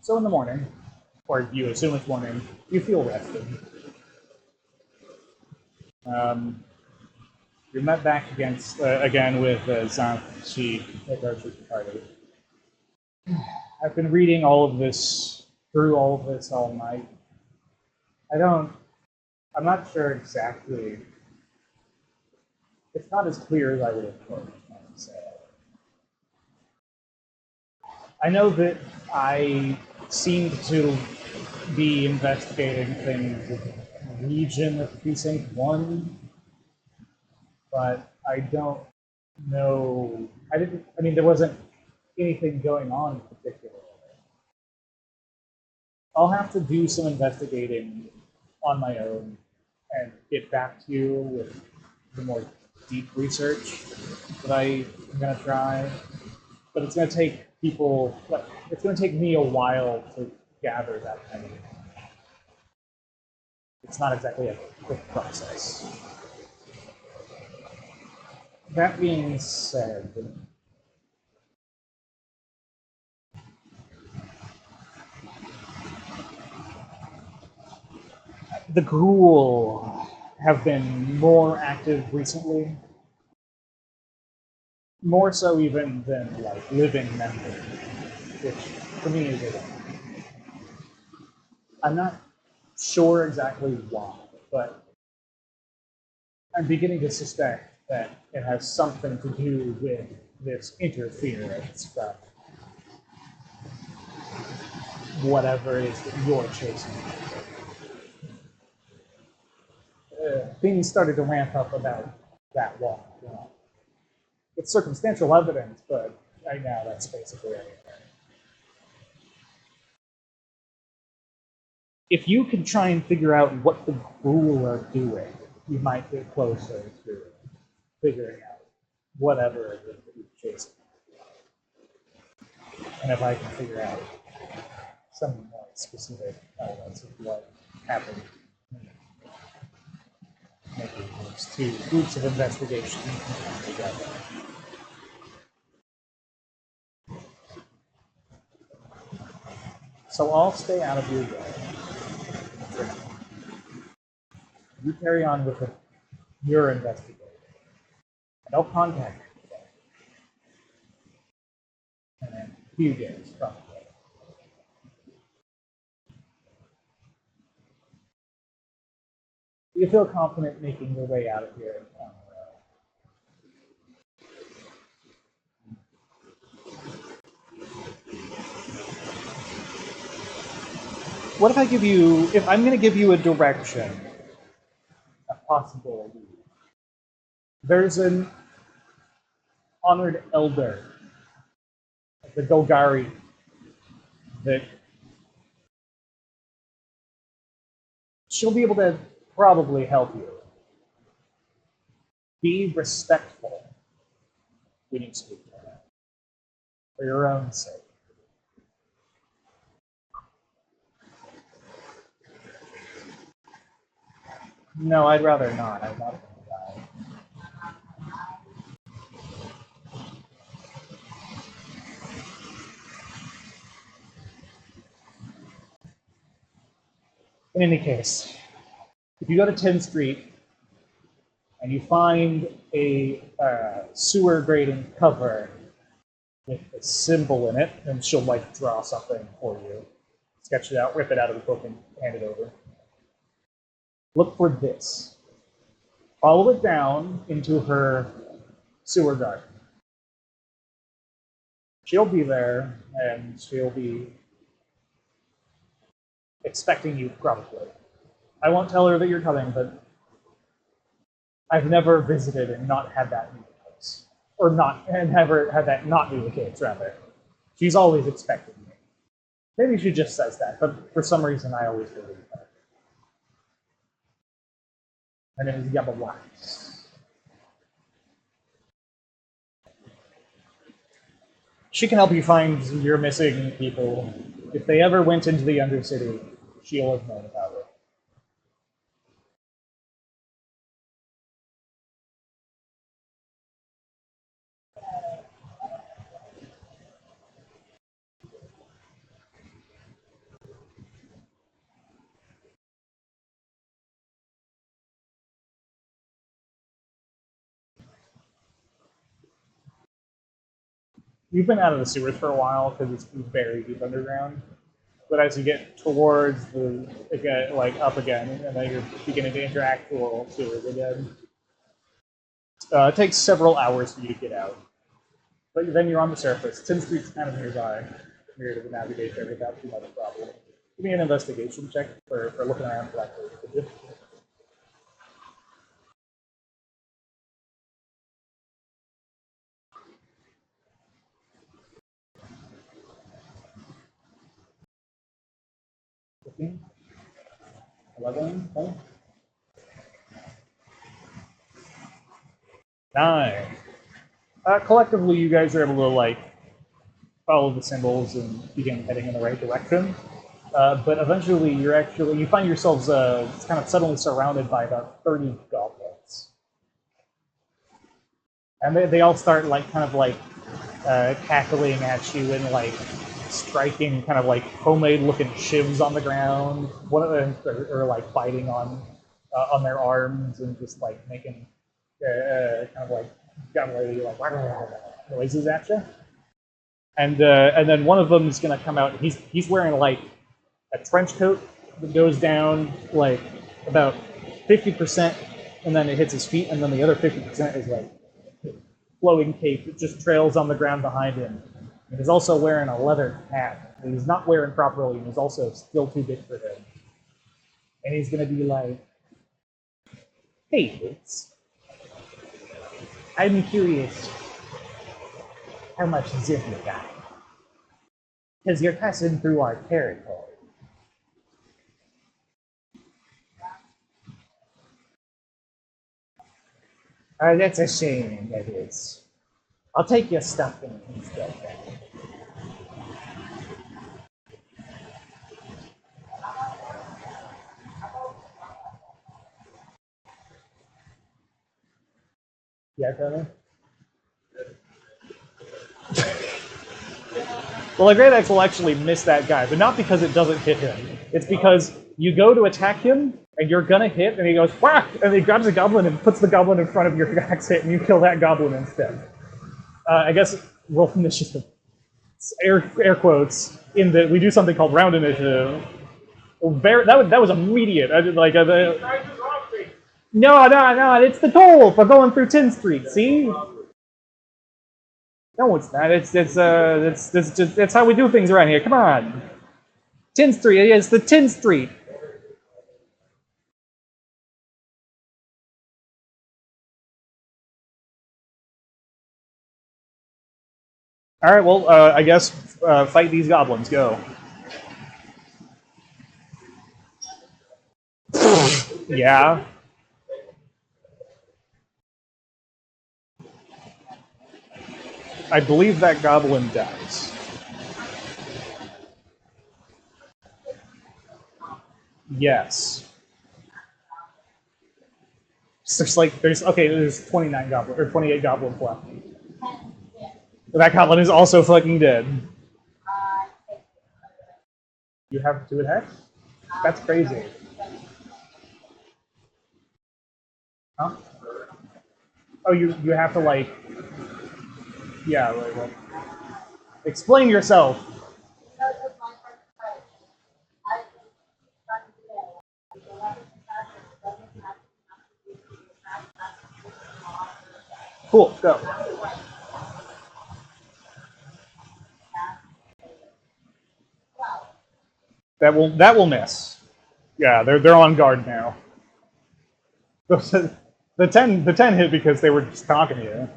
So in the morning, or you assume it's morning, you feel rested. Um, you're met back against again with Xanth, Shi, at Archer's party. I've been reading all of this, through all of this all night. I'm not sure exactly. It's not as clear as I would have hoped, I would say. I know that I seemed to be investigating things with Legion of Precinct 1, but I don't know. I mean, there wasn't anything going on in particular. I'll have to do some investigating on my own and get back to you with the more deep research that I'm going to try. But it's going to take people, it's going to take me a while to gather that kind of. It's not exactly a quick process. That being said, the Gruul have been more active recently. More so even than like living members, which for me is a I'm not sure exactly why, but I'm beginning to suspect that it has something to do with this interference from whatever it is that you're chasing. Things started to ramp up about that walk. You know. It's circumstantial evidence, but right now that's basically everything. If you can try and figure out what the Gruul are doing, you might get closer to figuring out whatever it is that you're chasing. And if I can figure out some more specific elements of what happened, maybe those two groups of investigation can come together. So I'll stay out of your way. You carry on with your investigation. And I'll contact you today. And then a few days, probably. Do you feel confident making your way out of here on the road? What if I give you, if I'm going to give you a direction, a possible lead. There's an honored elder, the Golgari, that she'll be able to probably help you. Be respectful when you speak to her, for your own sake. No, I'd rather not. I'm not going to die. In any case, if you go to 10th Street and you find a sewer grating cover with a symbol in it, and she'll like draw something for you, sketch it out, rip it out of the book, and hand it over. Look for this. Follow it down into her sewer garden. She'll be there, and she'll be expecting you, probably. I won't tell her that you're coming, but I've never visited and not had that be the case. Or not, and never had that not be the case, rather. She's always expecting me. Maybe she just says that, but for some reason I always believe her. Her name is Yabawax. She can help you find your missing people. If they ever went into the Undercity, she'll have known about it. You've been out of the sewers for a while because it's very deep underground. But as you get towards the again, like up again, and then you're beginning to enter actual sewers again, it takes several hours for you to get out. But then you're on the surface. 10th Street's kind of nearby. You're able to navigate there without too much problem. Give me an investigation check for looking around for that. Fifteen, 11, 10, 9. Collectively, you guys are able to like follow the symbols and begin heading in the right direction. But eventually, you find yourselves kind of suddenly surrounded by about 30 goblins, and they all start like kind of like cackling at you and like striking kind of like homemade looking shivs on the ground. One of them are like biting on their arms and just like making kind of like gummy like noises at you. And then one of them is gonna come out. He's wearing like a trench coat that goes down like about 50%, and then it hits his feet, and then the other 50% is like flowing cape that just trails on the ground behind him. And he's also wearing a leather hat that he's not wearing properly, and is also still too big for him. And he's gonna be like, "Hey, Boots, I'm curious how much zip you got, because you're passing through our territory." That's a shame, that is. I'll take your stuff instead. Yeah, Tony? Well, a Great Axe will actually miss that guy, but not because it doesn't hit him. It's because you go to attack him, and you're gonna hit, and he goes, whack! And he grabs a goblin and puts the goblin in front of your axe hit, and you kill that goblin instead. I guess roll initiative. Air quotes, in that we do something called round initiative. That was immediate. I did like no, it's the toll for going through 10th Street. See? No, it's not. It's how we do things around here. Come on. 10th Street. It's the 10th Street. All right. Well, I guess fight these goblins. Go. Yeah. I believe that goblin dies. Yes. There's 29 goblins or 28 goblins left. That goblin is also fucking dead. You have 2 attacks? That's crazy. Huh? Oh, you have to like. Yeah, well, explain yourself. Cool, go. That will miss. Yeah, they're on guard now. The 10 hit because they were just talking to you.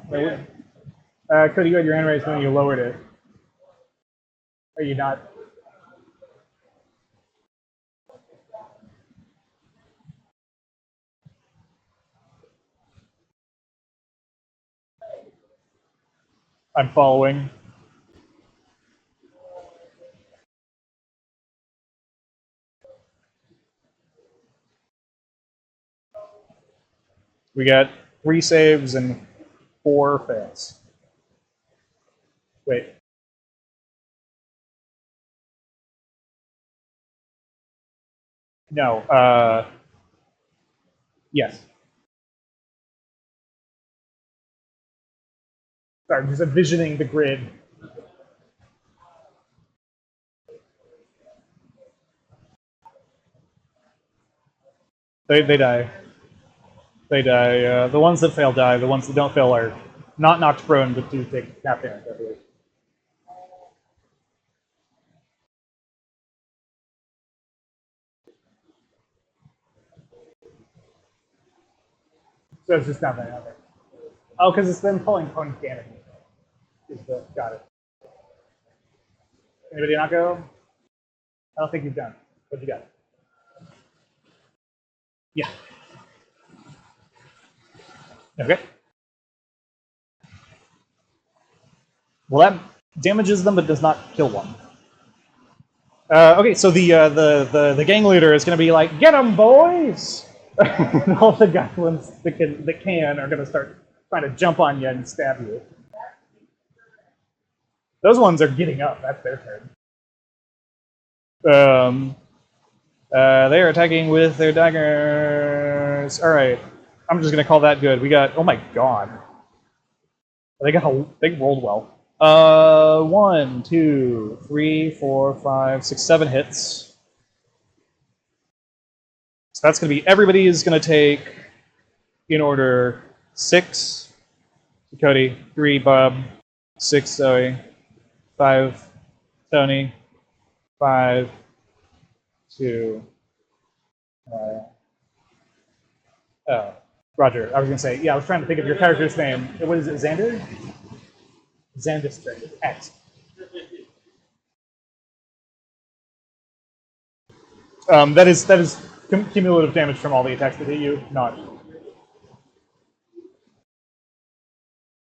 Cody, you had your hand raised when you lowered it. Are you not? I'm following. We got 3 saves and 4 fails. Wait. No. Yes. Sorry, I'm just envisioning the grid. They die. They die. The ones that fail die. The ones that don't fail are not knocked prone, but do take half damage, I believe. So it's just not that other. Oh, because it's them pulling opponent damage. Got it. Anybody not go? I don't think you've done. What you got? Yeah. Okay. Well, that damages them, but does not kill one. Okay, so the gang leader is going to be like, "Get them, boys!" And all the goblins that can are going to start trying to jump on you and stab you. Those ones are getting up. That's their turn. They are attacking with their daggers. All right, I'm just gonna call that good. We got. Oh my god, they rolled well. 1, 2, 3, 4, 5, 6, 7 hits. So that's gonna be everybody is gonna take in order 6 Cody, 3 Bob, 6 Zoe, 5 Tony, 5 to Roger. I was gonna say, yeah, I was trying to think of your character's name. What is it, Xander? Xander X. That is cumulative damage from all the attacks that hit you, not.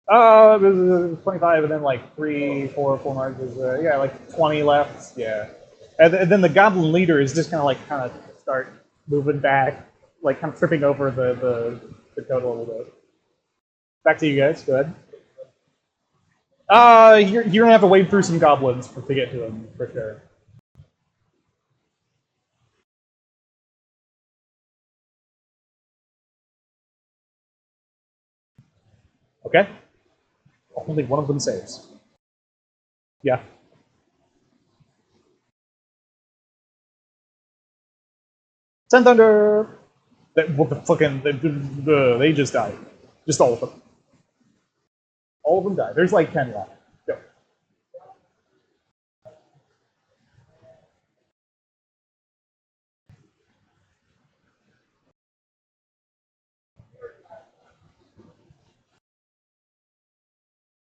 25, and then like 3, 4 full marches. Yeah, like 20 left. Yeah, and then the goblin leader is just kind of start moving back, like kind of tripping over the code a little bit. Back to you guys. Go ahead. You're gonna have to wade through some goblins to get to them for sure. Okay. Only one of them saves. Yeah. Sun Thunder. What the fucking? They just died. Just all of them. All of them died. There's like 10 left. Go.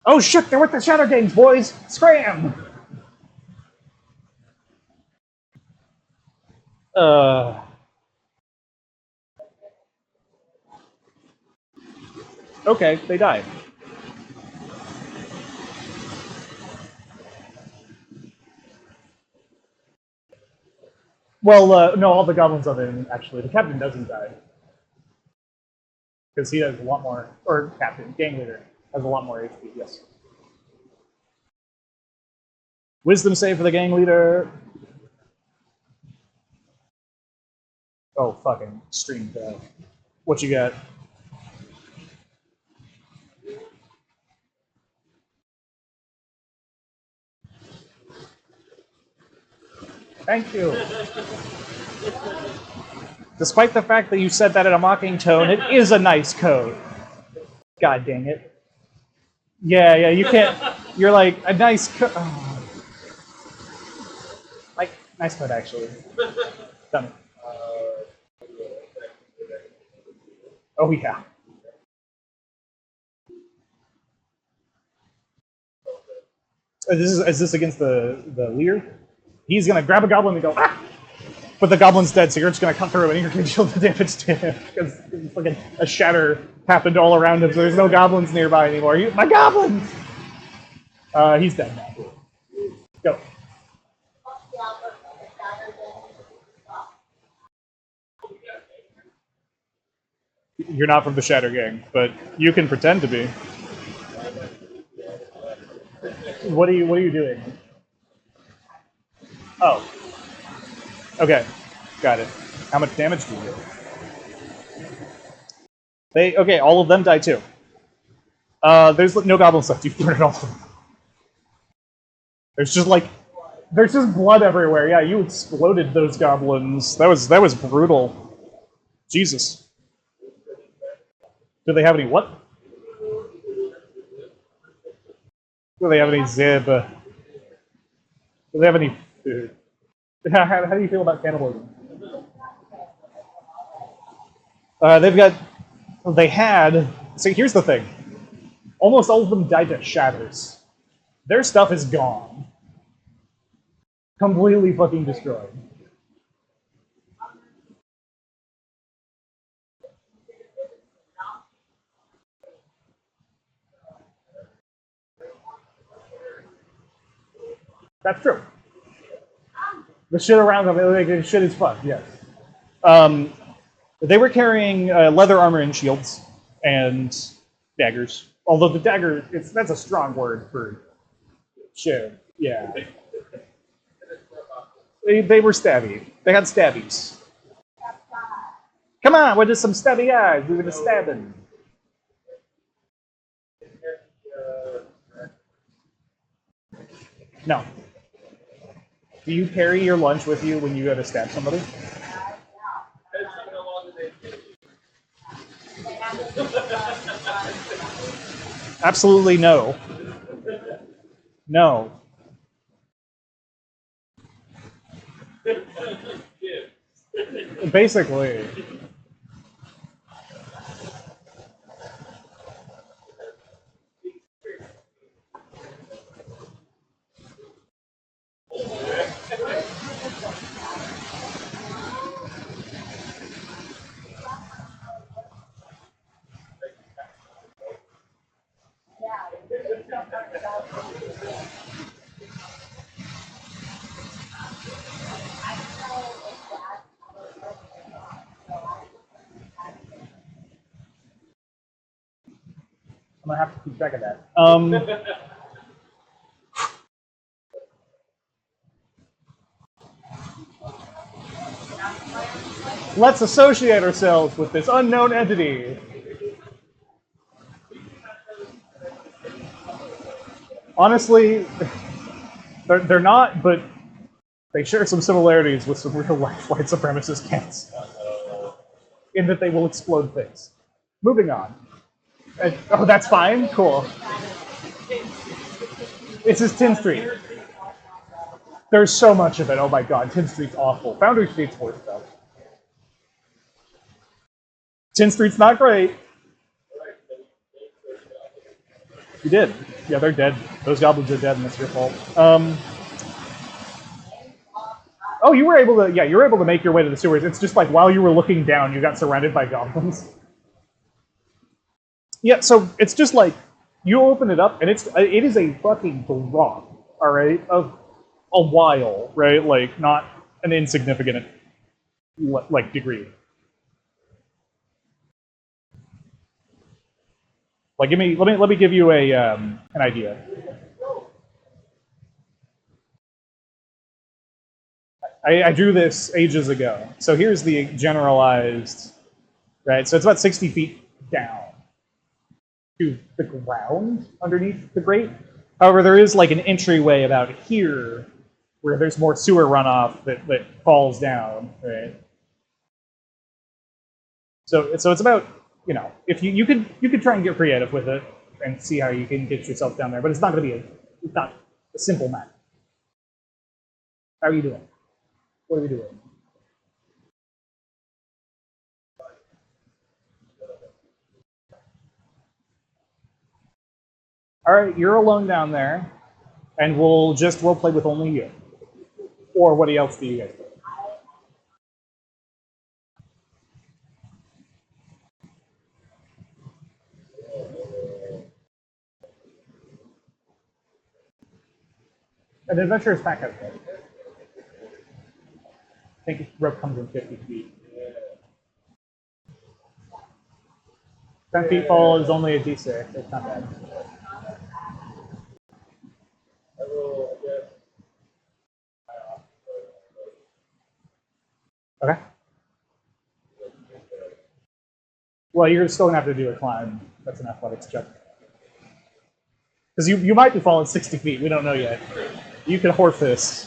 Oh shit! They're with the Shadow Gangs, boys. Scram! Okay, they died. Well, no, all the goblins of him, actually. The captain doesn't die. Because he has a lot more, or captain, gang leader, has a lot more HP, yes. Wisdom save for the gang leader. Oh, fucking extreme death. What you got? Thank you. Despite the fact that you said that in a mocking tone, it is a nice code. God dang it. Yeah, you can't. You're like, a nice code. Oh. Like, nice code, actually. Done it. Oh, yeah. Is this against the leader? He's gonna grab a goblin and go, ah! But the goblin's dead, so you're just gonna cut through and you're gonna deal the damage to him because fucking a shatter happened all around him, so there's no goblins nearby anymore. My goblins! He's dead now. Go. You're not from the Shatter Gang, but you can pretend to be. What are you doing? Oh. Okay. Got it. How much damage do you do? Okay, all of them die too. There's no goblins left. You've burned all of them. There's just blood everywhere. Yeah, you exploded those goblins. That was brutal. Jesus. Do they have any what? Do they have any zib? Do they have any food? How do you feel about cannibalism? They had. See, here's the thing. Almost all of them died to shatters. Their stuff is gone. Completely fucking destroyed. That's true. The shit around them, like, shit is fucked, yes. They were carrying leather armor and shields and daggers. Although the dagger, that's a strong word for shit. Yeah. They were stabby. They had stabbies. Come on, we're just some stabby eyes. We were just stabbing. No. Do you carry your lunch with you when you go to stab somebody? Absolutely no. No. Basically. I'm gonna have to keep track of that. Let's associate ourselves with this unknown entity. Honestly, they're not, but they share some similarities with some real life white supremacist cats. In that they will explode things. Moving on. Oh, that's fine? Cool. This is 10th Street. There's so much of it. Oh my god, 10th Street's awful. Foundry Street's worse though. 10th Street's not great. You did. Yeah, they're dead. Those goblins are dead, and it's your fault. Oh, you were able to. Yeah, you were able to make your way to the sewers. It's just like while you were looking down, you got surrounded by goblins. Yeah, so it's just like you open it up, and it is a fucking drop. All right, of a while, right? Like not an insignificant like degree. Like, let me give you a an idea. I drew this ages ago. So here's the generalized, right? So it's about 60 feet down to the ground underneath the grate. However, there is like an entryway about here where there's more sewer runoff that falls down, right? So it's about, you know, if you could try and get creative with it and see how you can get yourself down there, but it's not going to be it's not a simple map. How are you doing? What are we doing? All right, you're alone down there, and we'll just role play with only you. Or what else do you guys do? An adventurer's pack has rope. I think rope comes in 50 feet. 10 feet fall is only a d6. It's not bad. Okay. Well, you're still gonna have to do a climb. That's an athletics check. Because you might be falling 60 feet. We don't know yet. You could horse this.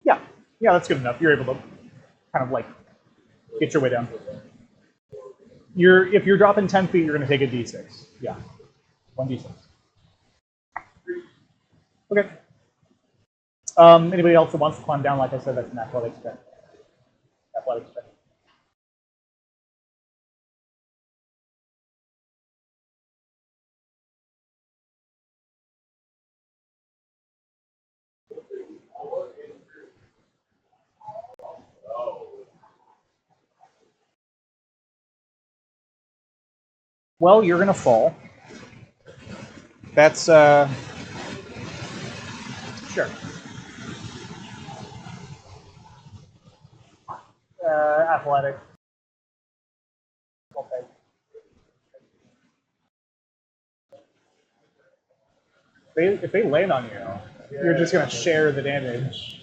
Yeah. Yeah, that's good enough. You're able to kind of like get your way down. If you're dropping 10 feet, you're gonna take a d6. Yeah. 1d6. Okay. Anybody else that wants to climb down, like I said, that's an athletics check. Athletics check. Well, you're gonna fall. That's sure. Athletic. Okay. If they land on you, you're just gonna share the damage.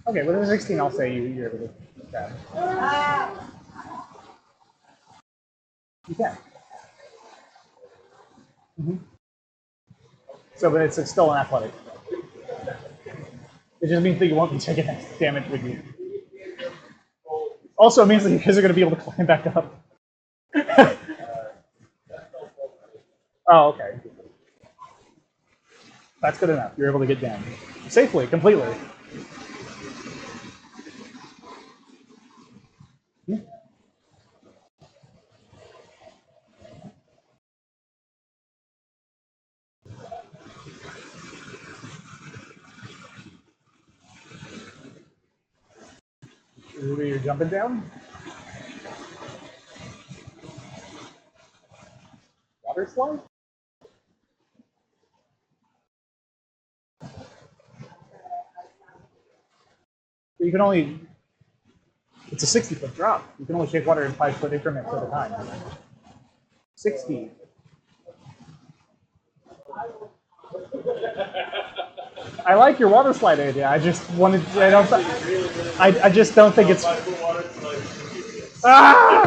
Okay, with a 16, I'll say you're able to stab. You can. So, but it's still an athletic. It just means that you won't be taking damage with you. Also, it means that you guys are going to be able to climb back up. Oh, okay. That's good enough. You're able to get down safely, completely. You're jumping down. Water slide. You can only. It's a 60-foot drop. You can only shake water in 5-foot increments at a time. 60. I like your water slide idea. I just wanted. I just don't think it's. Ah!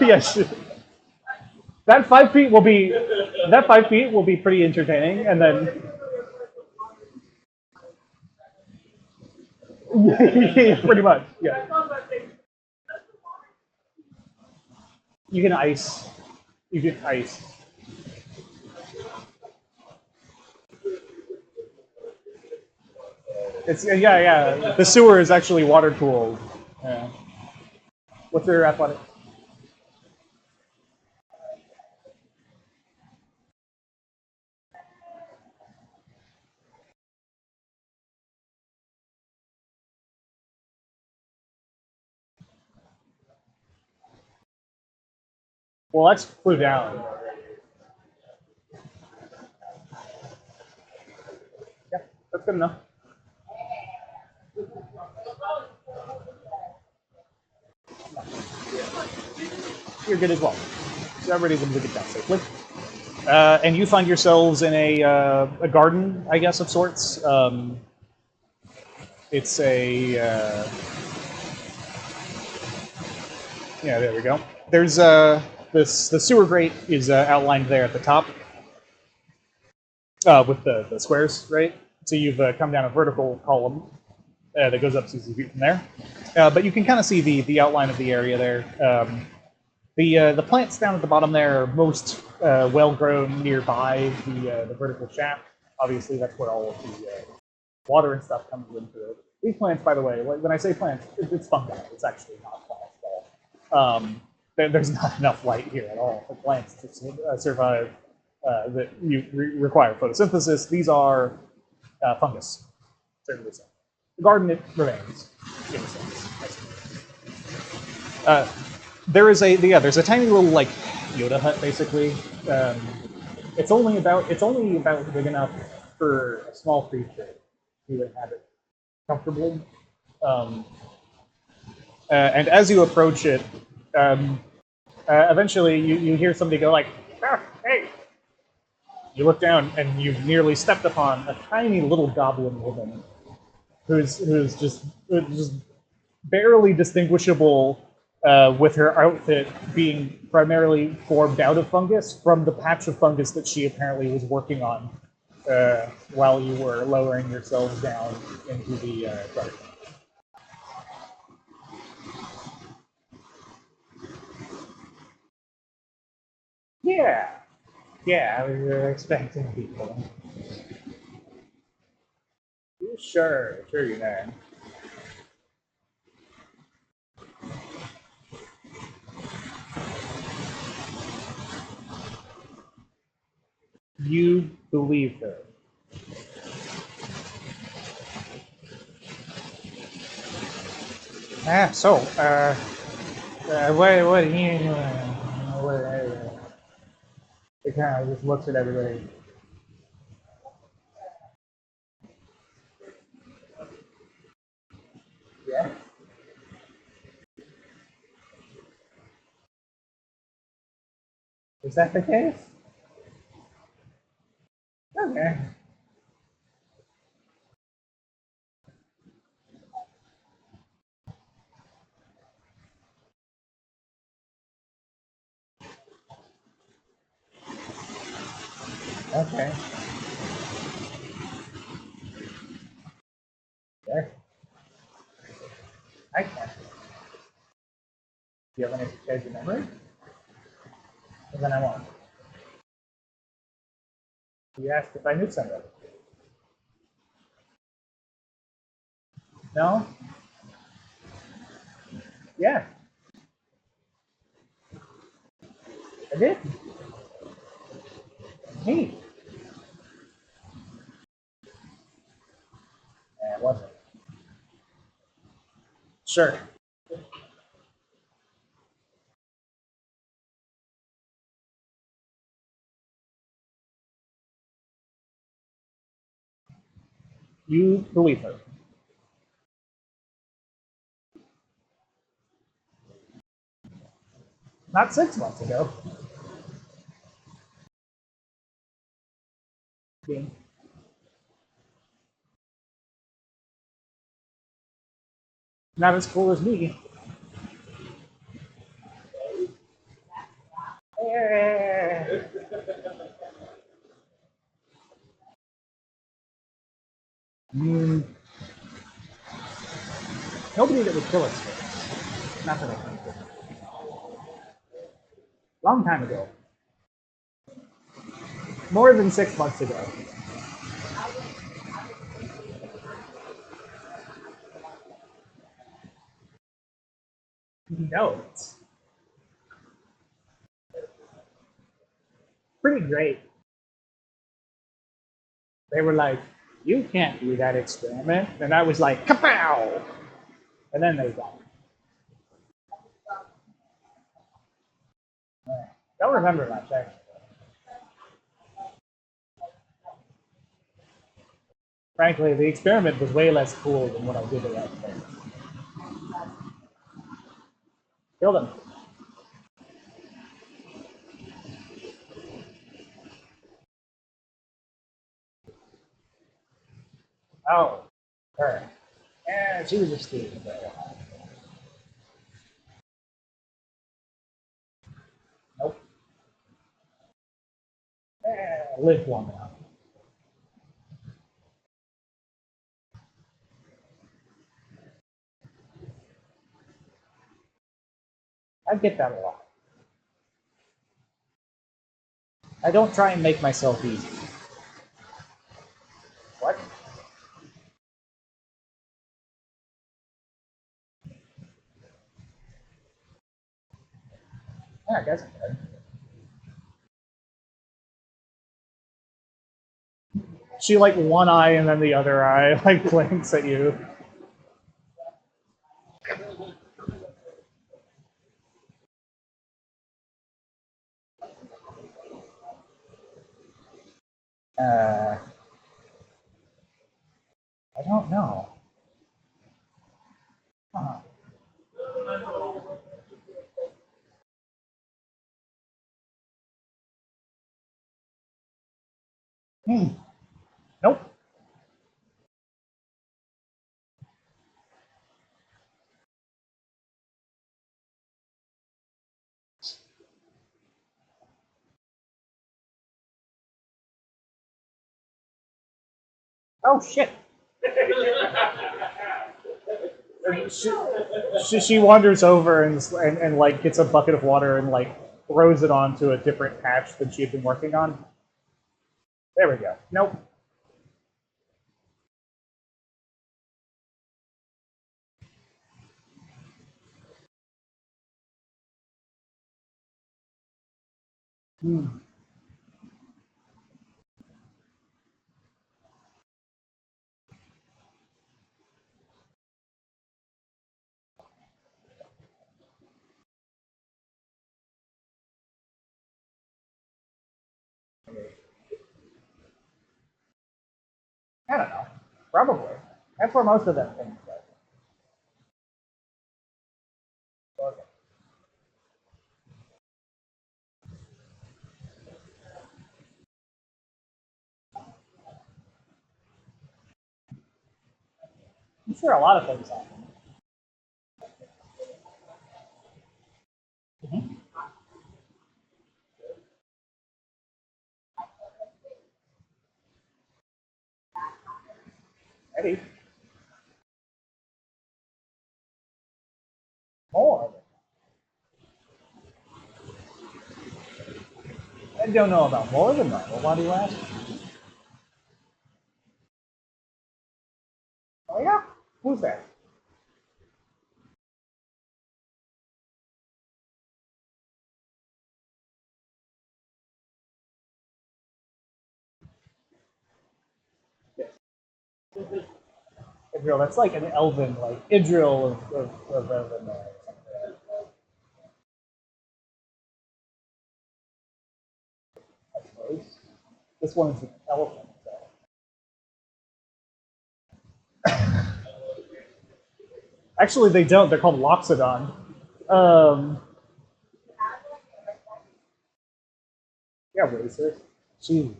Yes. That 5 feet will be. That 5 feet will be pretty entertaining, and then. Yeah, pretty much. Yeah. You can ice. You can ice. It's yeah. The sewer is actually water cooled. Yeah. What's your athletic? Well, X flew down. Yeah, that's good enough. You're good as well. So everybody's able to get down safely. And you find yourselves in a garden, I guess, of sorts. It's a yeah. There we go. There's this the sewer grate is outlined there at the top with the squares, right? So you've come down a vertical column that goes up 60 feet from there. But you can kind of see the outline of the area there. The plants down at the bottom there are most well grown nearby the vertical shaft. Obviously, that's where all of the water and stuff comes into it. These plants, by the way, when I say plants, it's fungi. It's actually not plants at all. There's not enough light here at all for plants to survive. That you require photosynthesis. These are fungus, certainly so. The garden it remains, in a sense. There's a tiny little like Yoda hut basically. It's only about big enough for a small creature to inhabit comfortably. And as you approach it, eventually you hear somebody go like, ah, "Hey!" You look down and you've nearly stepped upon a tiny little goblin woman, who's just barely distinguishable. With her outfit being primarily formed out of fungus from the patch of fungus that she apparently was working on while you were lowering yourselves down into the garden. Yeah, we were expecting people. Sure, you man. You believe her. What do you, it kind of just looks at everybody. Yeah. Is that the case? Okay. Okay. There. I can. Do you have any change of memory? And then I won't. You asked if I knew somebody. No? Yeah, I did. Me. Yeah, it wasn't. Sure. You believe her. Not 6 months ago. Being not as cool as me. Mm, nobody that would kill us. Not that I think. Long time ago. More than 6 months ago. No, it's pretty great. They were like, you can't do that experiment. And I was like, kapow! And then they died. Don't remember much, actually. Frankly, the experiment was way less cool than what I did at that point. Killed him. Oh, her. Yeah, she was a student. Nope. Lived long enough. I get that a lot. I don't try and make myself easy. What? Yeah, I guess I could. She like one eye and then the other eye like blinks at you. Uh, I don't know. Huh. Hmm. Nope. Oh shit. She wanders over and like gets a bucket of water and like throws it onto a different patch than she had been working on. There we go. Nope. Hmm. Probably. That's where most of them things go. Okay. I'm sure a lot of things happen. Mhm. Eddie, more. I don't know about more than normal. Why do you ask? Oh yeah? Who's that? Yes. Idril, that's like an elven, like Idril of Elven or something. I suppose. This one's an elephant. So. Actually, they don't. They're called Loxodon. Um, yeah, racist. Jeez.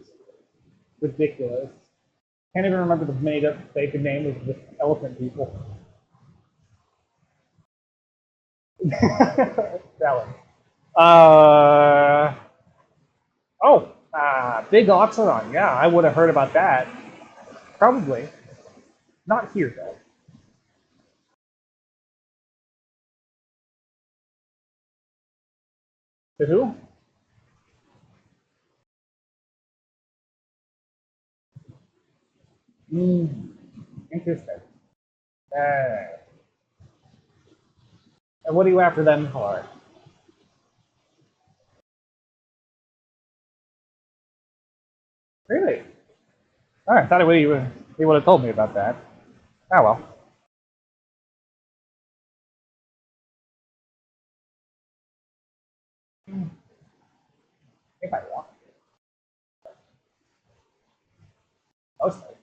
Ridiculous. Can't even remember the made up fake name of the elephant people. Valid. Uh, Big Oxodon. Yeah, I would have heard about that. Probably. Not here, though. To who? Interesting. Uh, and what are you after them for? Really? All right, I thought he would have told me about that. Oh well. If I want. Mostly.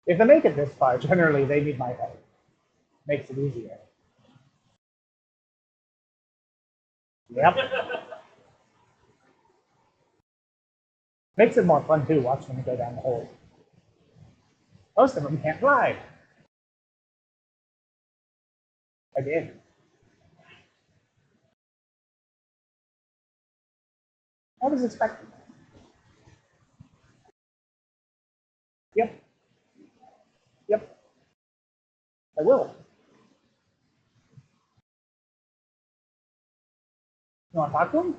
If they make it this far, generally they need my help. Makes it easier. Yep. Makes it more fun too, watching them go down the hole. Most of them can't fly. I did. I was expecting that. Yep. Yep. I will. You want to talk to him?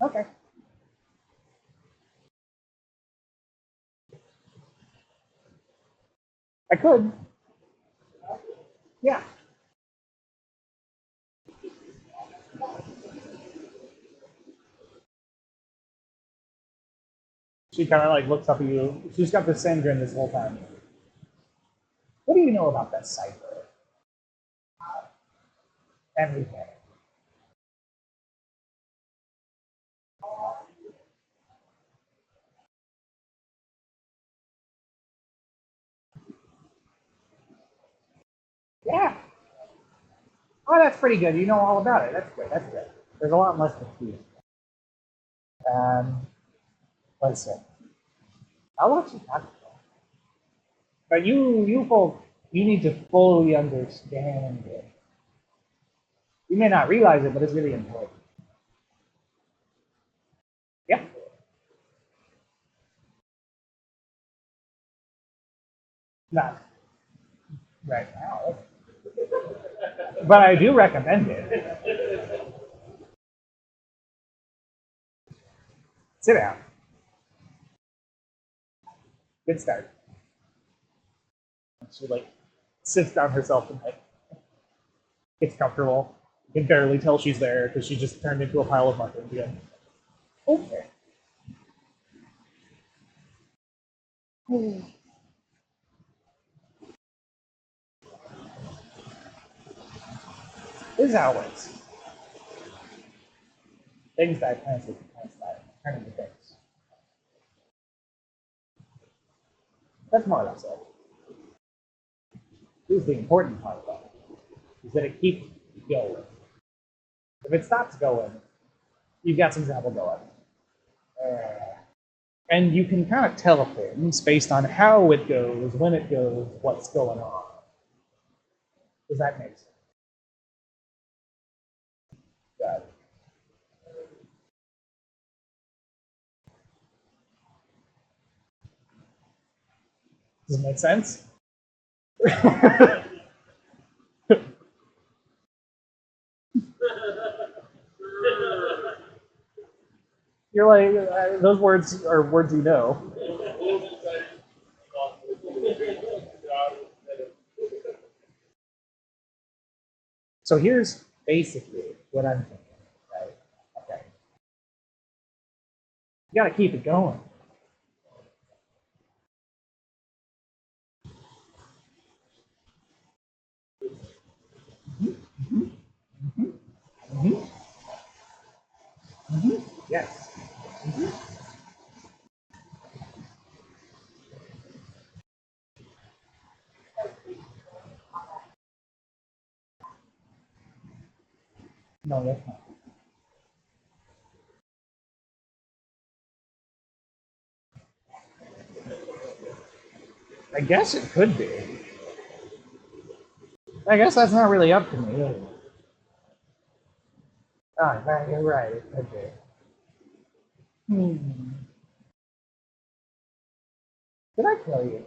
Okay. I could. Yeah. She kind of like looks up at you. She's got the same grin this whole time. What do you know about that cipher? Everything. Yeah. Oh, that's pretty good. You know all about it. That's good. That's good. There's a lot less confused. Um, let's see. I'll let you talk to them. But you folks, you need to fully understand it. You may not realize it, but it's really important. Yep. Not right now. But I do recommend it. Sit down. Good start. She like sits down herself and like gets comfortable. You can barely tell she's there because she just turned into a pile of mushrooms again. Okay. As always. Things that translate to translate, turn into things. That's more or less it. Here's the important part, though, is that it keeps going. If it stops going, you've got some trouble going. And you can kind of tell things based on how it goes, when it goes, what's going on. Does that make sense? Got it. Does it make sense? You're like, those words are words you know. So here's basically what I'm thinking, right? Okay. You gotta keep it going. Yes. No, that's not. I guess it could be. I guess that's not really up to me. Is it? Oh, you're right. It could be. Hmm. Did I tell you?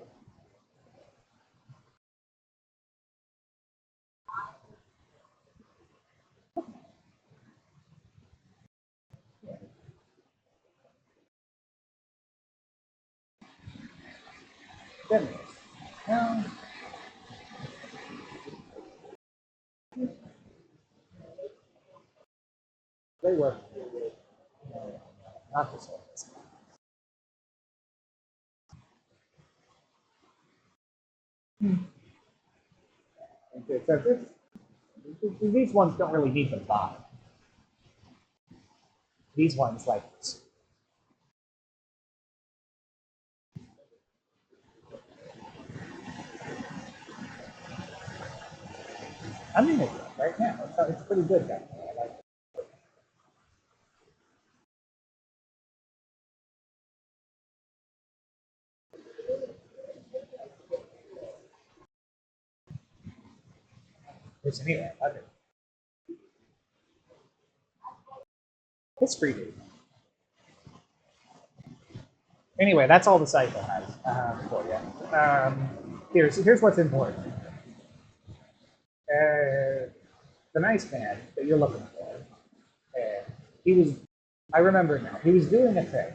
Didn't I? No. They were. No, not this one. Okay, so these ones don't really need the vibe. These ones, like, I'm in it right now. It's pretty good down there. I like it. It's anyway, I love it. History dude. Anyway, that's all the cycle has for you. Here's what's important. The nice man that you're looking for. He was. I remember now. He was doing a thing.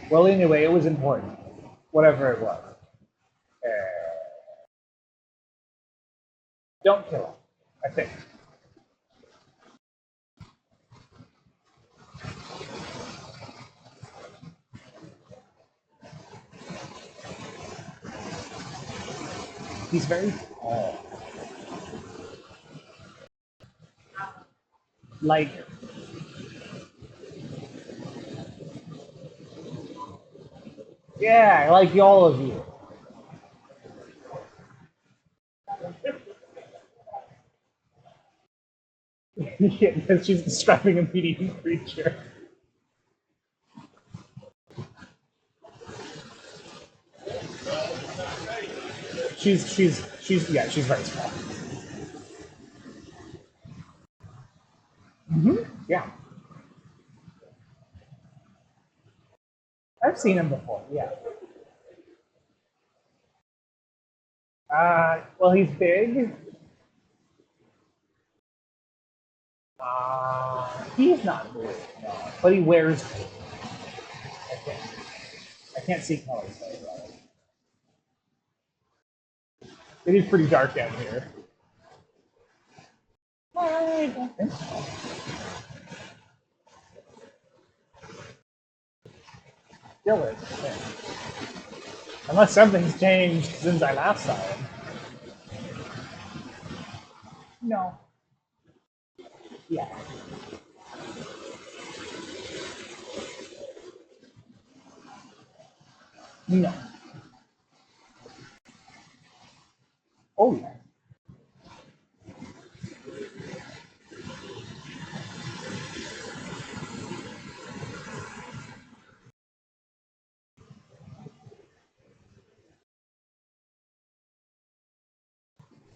Well, anyway, it was important. Whatever it was. Uh, don't kill him. I think. He's very tall. Like, yeah, like all of you. Yeah, because she's describing a medium creature. Yeah, she's very small. Yeah, I've seen him before. Yeah. Well, he's big. He's not blue, no, but he wears blue. I think. I can't see colors very well. It is pretty dark down here. I don't think so. Still is, I think. Unless something's changed since I last saw him. Yeah. No. Oh yeah.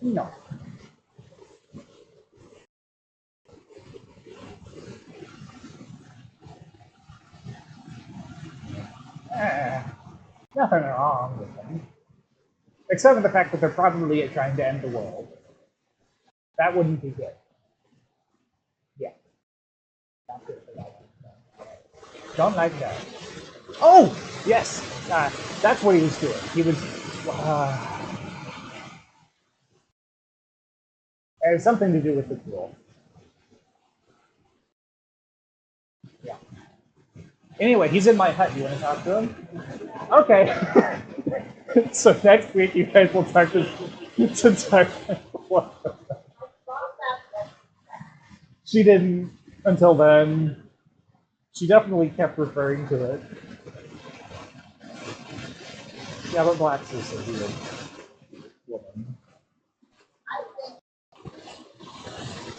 No. Eh, nothing wrong with them. Except for the fact that they're probably trying to end the world. That wouldn't be good. Yeah. Not good for that one. Don't like that. Oh! Yes! That's what he was doing. He was. It has something to do with the tool. Yeah. Anyway, he's in my hut. You want to talk to him? Okay. So next week you guys will talk to talk. What? She didn't until then. She definitely kept referring to it. Yeah, but Black's is a weird woman.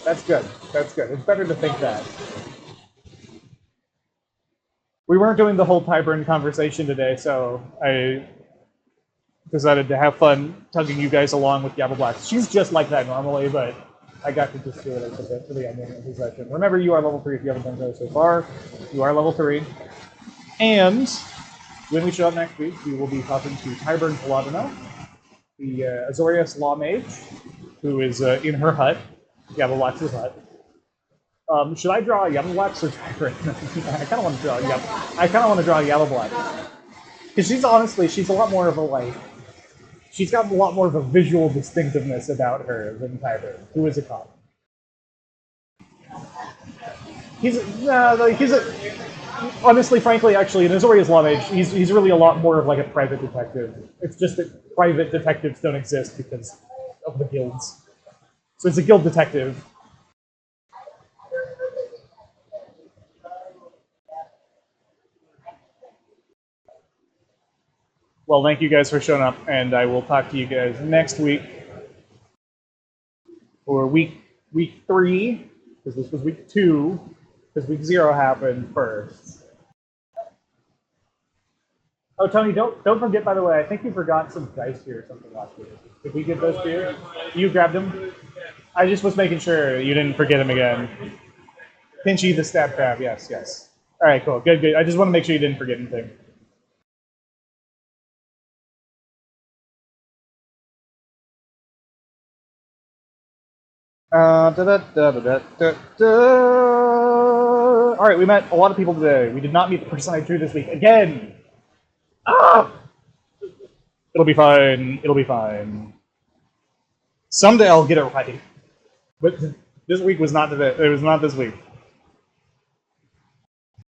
That's good. That's good. It's better to think that. We weren't doing the whole Tyburn conversation today, so I decided to have fun tugging you guys along with Yabba Black. She's just like that normally, but I got to just do it as a bit for the ending of the session. Remember, you are level 3 if you haven't done so far. You are level 3. And when we show up next week, we will be talking to Tyburn Paladino, the Azorius Law Mage, who is in her hut, Yabba Black's hut. Should I draw Yabba Black or Tyburn? I kind of want to draw Yabba. I kind of want to draw Yabba Black because she's a lot more of a like. She's got a lot more of a visual distinctiveness about her than Tyburn, who is a cop. Honestly, frankly, actually, in Azorius Law Mage, he's really a lot more of like a private detective. It's just that private detectives don't exist because of the guilds. So he's a guild detective. Well, thank you guys for showing up, and I will talk to you guys next week for week 3, because this was week 2, because week 0 happened first. Oh, Tony, don't forget, by the way, I think you forgot some dice here or something last week. Did we give those to you? You grabbed them? I just was making sure you didn't forget them again. Pinchy the stab crab, yes. All right, cool, good. I just want to make sure you didn't forget anything. All right, we met a lot of people today. We did not meet the person I drew this week again. It'll be fine. Someday I'll get it right. But this week was not today. It was not this week.